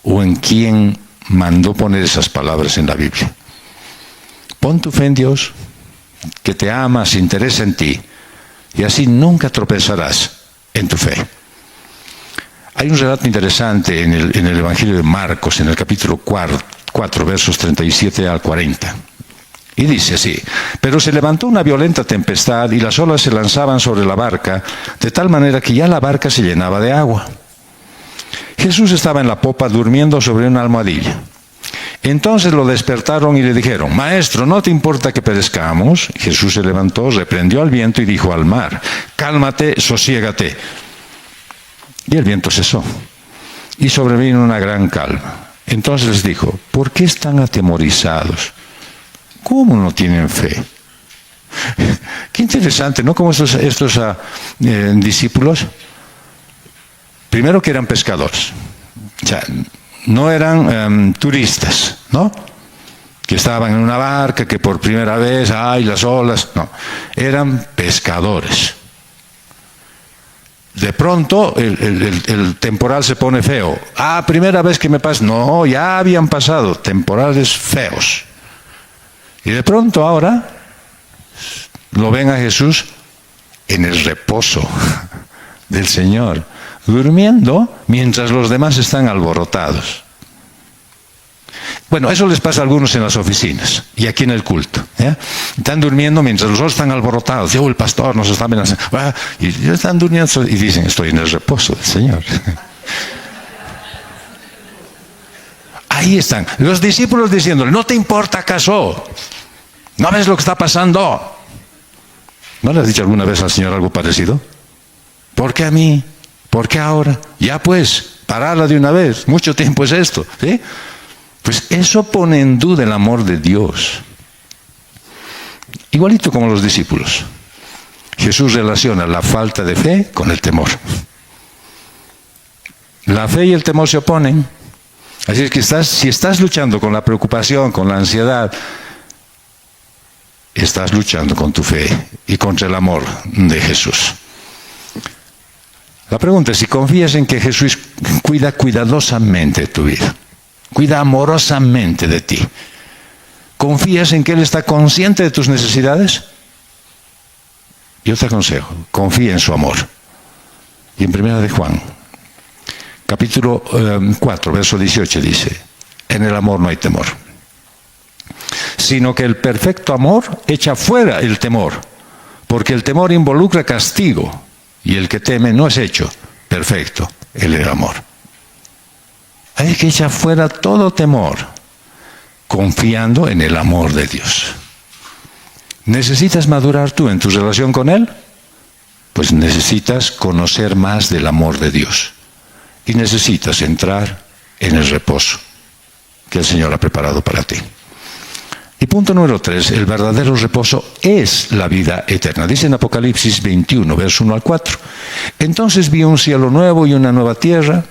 o en quién mandó poner esas palabras en la Biblia? Pon tu fe en Dios, que te ama, se interesa en ti, y así nunca tropezarás en tu fe. Hay un relato interesante en el Evangelio de Marcos, en el capítulo 4, versos 37 al 40. Y dice así: pero se levantó una violenta tempestad y las olas se lanzaban sobre la barca, de tal manera que ya la barca se llenaba de agua. Jesús estaba en la popa durmiendo sobre una almohadilla. Entonces lo despertaron y le dijeron: Maestro, ¿no te importa que perezcamos? Jesús se levantó, reprendió al viento y dijo al mar: Cálmate, sosiégate. Y el viento cesó, y sobrevino una gran calma. Entonces les dijo: ¿por qué están atemorizados? ¿Cómo no tienen fe? Qué interesante, ¿no? Como estos discípulos, primero que eran pescadores, o sea, no eran turistas, ¿no? Que estaban en una barca, que por primera vez, ¡ay, las olas! No, eran pescadores. De pronto el temporal se pone feo. Primera vez que me pasa. No, ya habían pasado temporales feos. Y de pronto ahora lo ven a Jesús en el reposo del Señor, durmiendo mientras los demás están alborotados. Bueno, eso les pasa a algunos en las oficinas y aquí en el culto. Están durmiendo mientras los otros están alborotados. El pastor nos está amenazando. Y ellos están durmiendo y dicen: estoy en el reposo del Señor. Ahí están los discípulos diciéndole: ¿no te importa acaso? ¿No ves lo que está pasando? ¿No le has dicho alguna vez al Señor algo parecido? ¿Por qué a mí? ¿Por qué ahora? Ya pues, pararla de una vez. Mucho tiempo es esto, ¿sí? Pues eso pone en duda el amor de Dios. Igualito como los discípulos. Jesús relaciona la falta de fe con el temor. La fe y el temor se oponen. Así es que si estás luchando con la preocupación, con la ansiedad, estás luchando con tu fe y contra el amor de Jesús. La pregunta es si confías en que Jesús cuida cuidadosamente tu vida, cuida amorosamente de ti. ¿Confías en que Él está consciente de tus necesidades? Yo te aconsejo, confía en su amor. Y en 1 de Juan, capítulo 4, verso 18 dice, en el amor no hay temor, sino que el perfecto amor echa fuera el temor, porque el temor involucra castigo, y el que teme no es hecho perfecto en el amor. Hay que echar fuera todo temor, confiando en el amor de Dios. ¿Necesitas madurar tú en tu relación con Él? Pues necesitas conocer más del amor de Dios. Y necesitas entrar en el reposo que el Señor ha preparado para ti. Y punto número 3, el verdadero reposo es la vida eterna. Dice en Apocalipsis 21, verso 1 al 4. Entonces vi un cielo nuevo y una nueva tierra,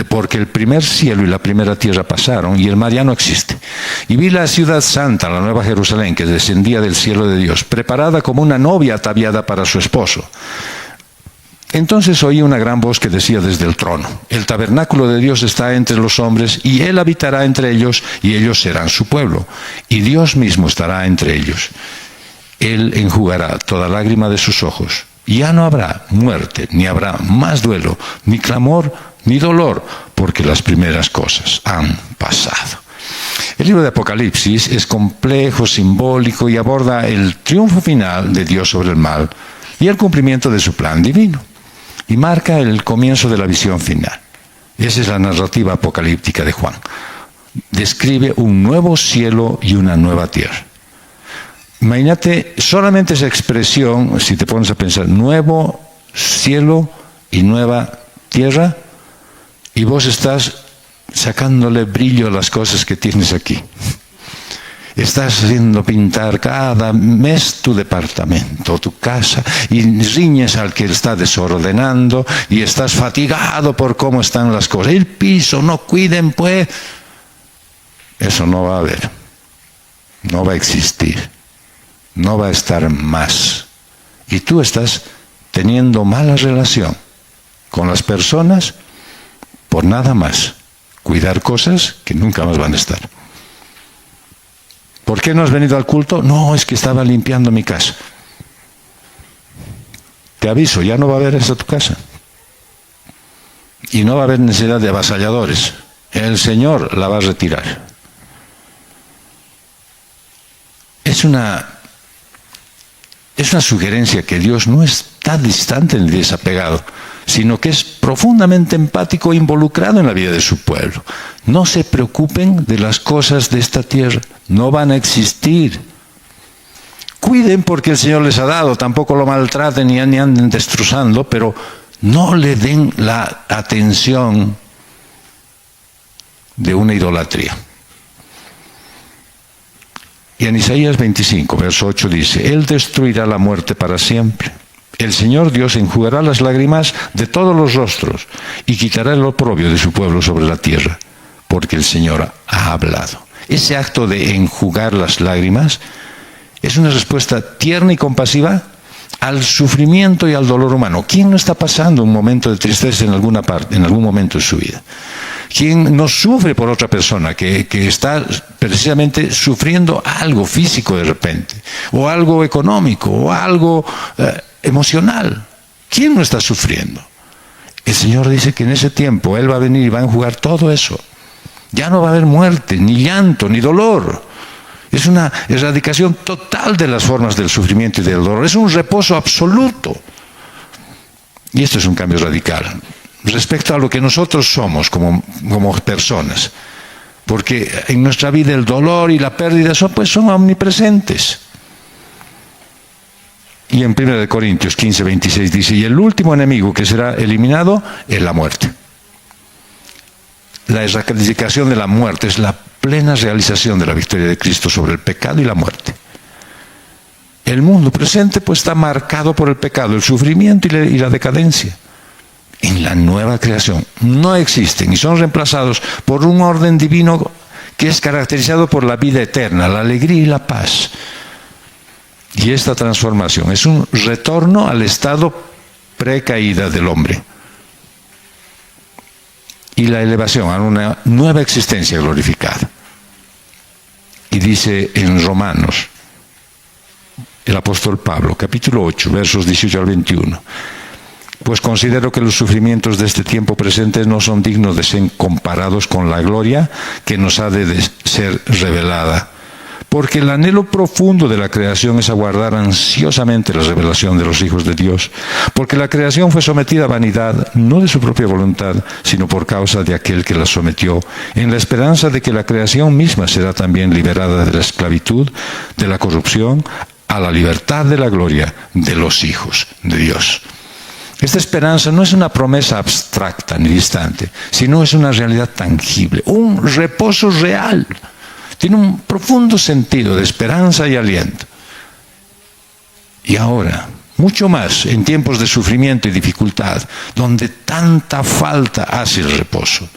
porque el primer cielo y la primera tierra pasaron y el mar ya no existe. Y vi la ciudad santa, la nueva Jerusalén, que descendía del cielo de Dios, preparada como una novia ataviada para su esposo. Entonces oí una gran voz que decía desde el trono, el tabernáculo de Dios está entre los hombres, y Él habitará entre ellos, y ellos serán su pueblo, y Dios mismo estará entre ellos. Él enjugará toda lágrima de sus ojos. Ya no habrá muerte, ni habrá más duelo, ni clamor, ni dolor, porque las primeras cosas han pasado. El libro de Apocalipsis es complejo, simbólico, y aborda el triunfo final de Dios sobre el mal y el cumplimiento de su plan divino. Y marca el comienzo de la visión final. Esa es la narrativa apocalíptica de Juan. Describe un nuevo cielo y una nueva tierra. Imagínate solamente esa expresión, si te pones a pensar, nuevo cielo y nueva tierra, y vos estás sacándole brillo a las cosas que tienes aquí. Estás haciendo pintar cada mes tu departamento, tu casa, y riñes al que está desordenando, y estás fatigado por cómo están las cosas. El piso, no cuiden pues. Eso no va a haber, no va a existir, no va a estar más. Y tú estás teniendo mala relación con las personas por nada más cuidar cosas que nunca más van a estar. ¿Por qué no has venido al culto? No, es que estaba limpiando mi casa. Te aviso, ya no va a haber eso en tu casa. Y no va a haber necesidad de avasalladores. El Señor la va a retirar. Es una sugerencia que Dios no está distante ni desapegado, sino que es profundamente empático e involucrado en la vida de su pueblo. No se preocupen de las cosas de esta tierra, no van a existir. Cuiden porque el Señor les ha dado, tampoco lo maltraten ni anden destrozando, pero no le den la atención de una idolatría. Y en Isaías 25, verso 8 dice, Él destruirá la muerte para siempre. El Señor Dios enjugará las lágrimas de todos los rostros y quitará el oprobio de su pueblo sobre la tierra, porque el Señor ha hablado. Ese acto de enjugar las lágrimas es una respuesta tierna y compasiva al sufrimiento y al dolor humano. ¿Quién no está pasando un momento de tristeza en alguna parte, en algún momento de su vida? ¿Quién no sufre por otra persona que está precisamente sufriendo algo físico de repente, o algo económico, o algo emocional? ¿Quién no está sufriendo? El Señor dice que en ese tiempo Él va a venir y va a enjugar todo eso. Ya no va a haber muerte, ni llanto, ni dolor. Es una erradicación total de las formas del sufrimiento y del dolor. Es un reposo absoluto. Y esto es un cambio radical respecto a lo que nosotros somos como personas. Porque en nuestra vida el dolor y la pérdida son omnipresentes. Y en 1 Corintios 15, 26 dice, y el último enemigo que será eliminado es la muerte. La erradicación de la muerte es la plena realización de la victoria de Cristo sobre el pecado y la muerte. El mundo presente pues está marcado por el pecado, el sufrimiento y la decadencia. En la nueva creación no existen y son reemplazados por un orden divino que es caracterizado por la vida eterna, la alegría y la paz. Y esta transformación es un retorno al estado precaída del hombre y la elevación a una nueva existencia glorificada. Y dice en Romanos, el apóstol Pablo, capítulo 8, versos 18 al 21, pues considero que los sufrimientos de este tiempo presente no son dignos de ser comparados con la gloria que nos ha de ser revelada. Porque el anhelo profundo de la creación es aguardar ansiosamente la revelación de los hijos de Dios. Porque la creación fue sometida a vanidad, no de su propia voluntad, sino por causa de aquel que la sometió, en la esperanza de que la creación misma será también liberada de la esclavitud, de la corrupción, a la libertad de la gloria de los hijos de Dios. Esta esperanza no es una promesa abstracta ni distante, sino es una realidad tangible, un reposo real. Tiene un profundo sentido de esperanza y aliento. Y ahora, mucho más en tiempos de sufrimiento y dificultad, donde tanta falta hace el reposo.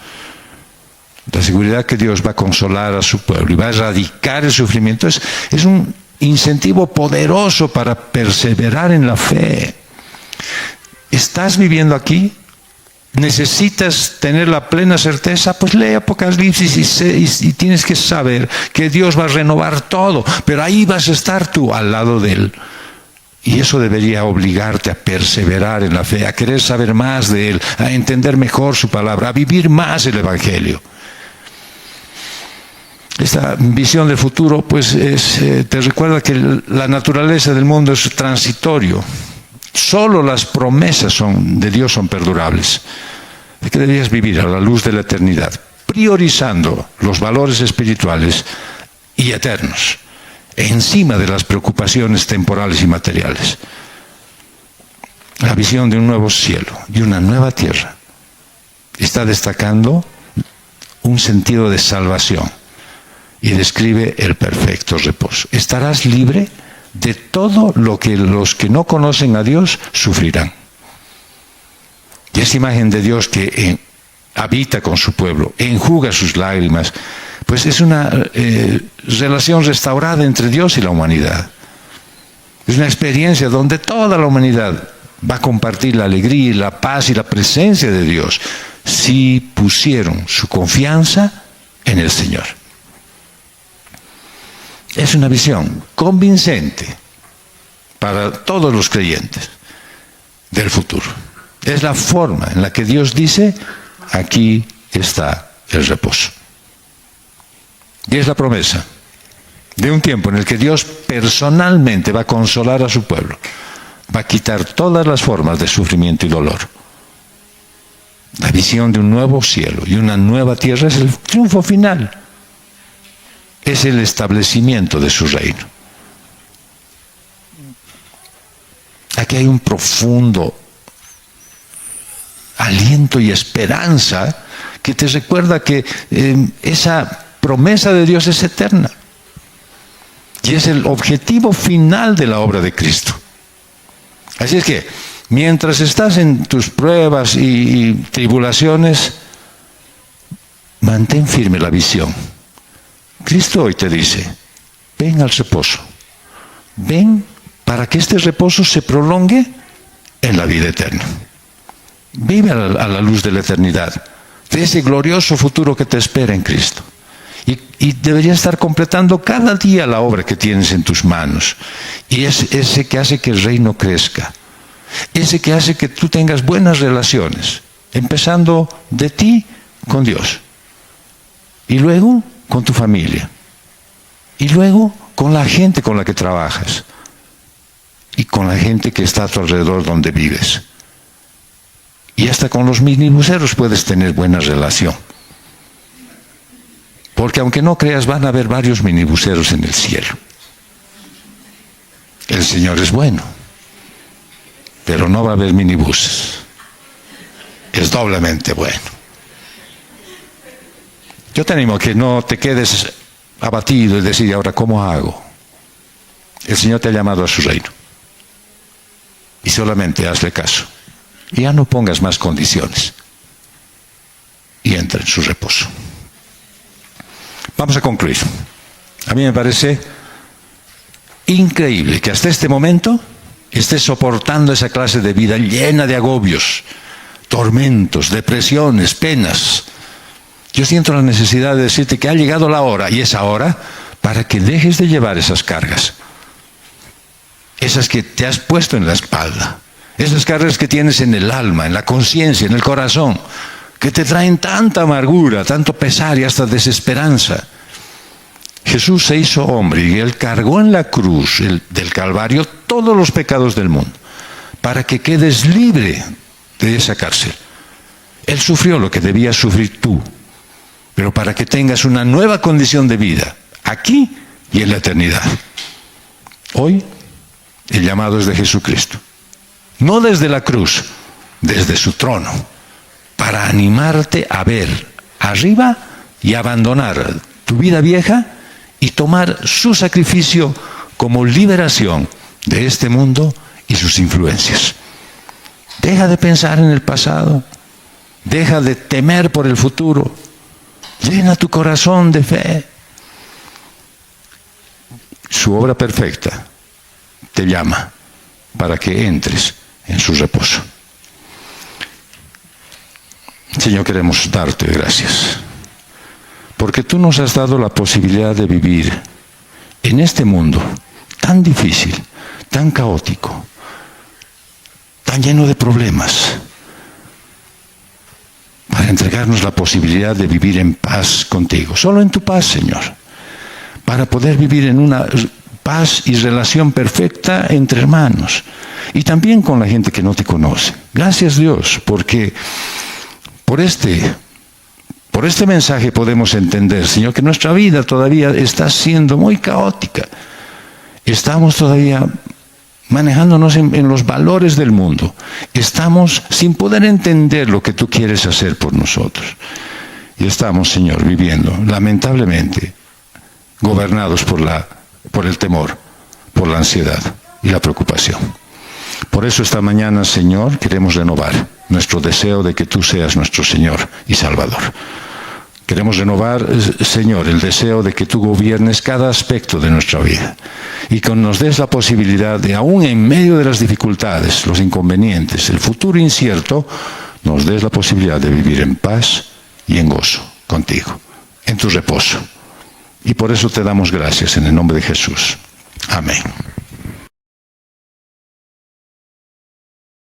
La seguridad que Dios va a consolar a su pueblo y va a erradicar el sufrimiento es un incentivo poderoso para perseverar en la fe. ¿Estás viviendo aquí? ¿Necesitas tener la plena certeza? Pues lee Apocalipsis y tienes que saber que Dios va a renovar todo, pero ahí vas a estar tú al lado de Él. Y eso debería obligarte a perseverar en la fe, a querer saber más de Él, a entender mejor su palabra, a vivir más el Evangelio. Esta visión del futuro, pues, te recuerda que la naturaleza del mundo es transitorio. Solo las promesas de Dios son perdurables. ¿De qué deberías vivir a la luz de la eternidad? Priorizando los valores espirituales y eternos, encima de las preocupaciones temporales y materiales. La visión de un nuevo cielo y una nueva tierra está destacando un sentido de salvación y describe el perfecto reposo. Estarás libre de todo lo que los que no conocen a Dios sufrirán. Y esa imagen de Dios que habita con su pueblo, enjuga sus lágrimas, pues es una relación restaurada entre Dios y la humanidad. Es una experiencia donde toda la humanidad va a compartir la alegría, la paz y la presencia de Dios si pusieron su confianza en el Señor. Es una visión convincente para todos los creyentes del futuro. Es la forma en la que Dios dice, aquí está el reposo. Y es la promesa de un tiempo en el que Dios personalmente va a consolar a su pueblo, va a quitar todas las formas de sufrimiento y dolor. La visión de un nuevo cielo y una nueva tierra es el triunfo final. Es el establecimiento de su reino. Aquí hay un profundo aliento y esperanza que te recuerda que esa promesa de Dios es eterna y es el objetivo final de la obra de Cristo. Así es que mientras estás en tus pruebas y tribulaciones, mantén firme la visión. Cristo hoy te dice, ven al reposo, ven para que este reposo se prolongue en la vida eterna. Vive a la luz de la eternidad, de ese glorioso futuro que te espera en Cristo. Y deberías estar completando cada día la obra que tienes en tus manos. Y es ese que hace que el reino crezca, ese que hace que tú tengas buenas relaciones, empezando de ti con Dios, y luego con tu familia, y luego con la gente con la que trabajas, y con la gente que está a tu alrededor donde vives. Y hasta con los minibuseros puedes tener buena relación. Porque aunque no creas, van a haber varios minibuseros en el cielo. El Señor es bueno, pero no va a haber minibuses. Es doblemente bueno. Yo te animo a que no te quedes abatido y decir, ahora, ¿cómo hago? El Señor te ha llamado a su reino. Y solamente hazle caso. Y ya no pongas más condiciones. Y entra en su reposo. Vamos a concluir. A mí me parece increíble que hasta este momento estés soportando esa clase de vida llena de agobios, tormentos, depresiones, penas. Yo siento la necesidad de decirte que ha llegado la hora, y es ahora para que dejes de llevar esas cargas. Esas que te has puesto en la espalda. Esas cargas que tienes en el alma, en la conciencia, en el corazón, que te traen tanta amargura, tanto pesar y hasta desesperanza. Jesús se hizo hombre y Él cargó en la cruz del Calvario todos los pecados del mundo, para que quedes libre de esa cárcel. Él sufrió lo que debías sufrir tú, pero para que tengas una nueva condición de vida, aquí y en la eternidad. Hoy, el llamado es de Jesucristo. No desde la cruz, desde su trono, para animarte a ver arriba y abandonar tu vida vieja y tomar su sacrificio como liberación de este mundo y sus influencias. Deja de pensar en el pasado, deja de temer por el futuro, llena tu corazón de fe. Su obra perfecta te llama para que entres en su reposo. Señor, queremos darte gracias, porque tú nos has dado la posibilidad de vivir en este mundo tan difícil, tan caótico, tan lleno de problemas, para entregarnos la posibilidad de vivir en paz contigo, solo en tu paz, Señor, para poder vivir en una paz y relación perfecta entre hermanos, y también con la gente que no te conoce. Gracias, Dios, porque por este mensaje podemos entender, Señor, que nuestra vida todavía está siendo muy caótica. Estamos todavía manejándonos en los valores del mundo. Estamos sin poder entender lo que tú quieres hacer por nosotros. Y estamos, Señor, viviendo, lamentablemente, gobernados por el temor, por la ansiedad y la preocupación. Por eso esta mañana, Señor, queremos renovar nuestro deseo de que tú seas nuestro Señor y Salvador. Queremos renovar, Señor, el deseo de que tú gobiernes cada aspecto de nuestra vida y que nos des la posibilidad de, aún en medio de las dificultades, los inconvenientes, el futuro incierto, nos des la posibilidad de vivir en paz y en gozo contigo, en tu reposo. Y por eso te damos gracias en el nombre de Jesús. Amén.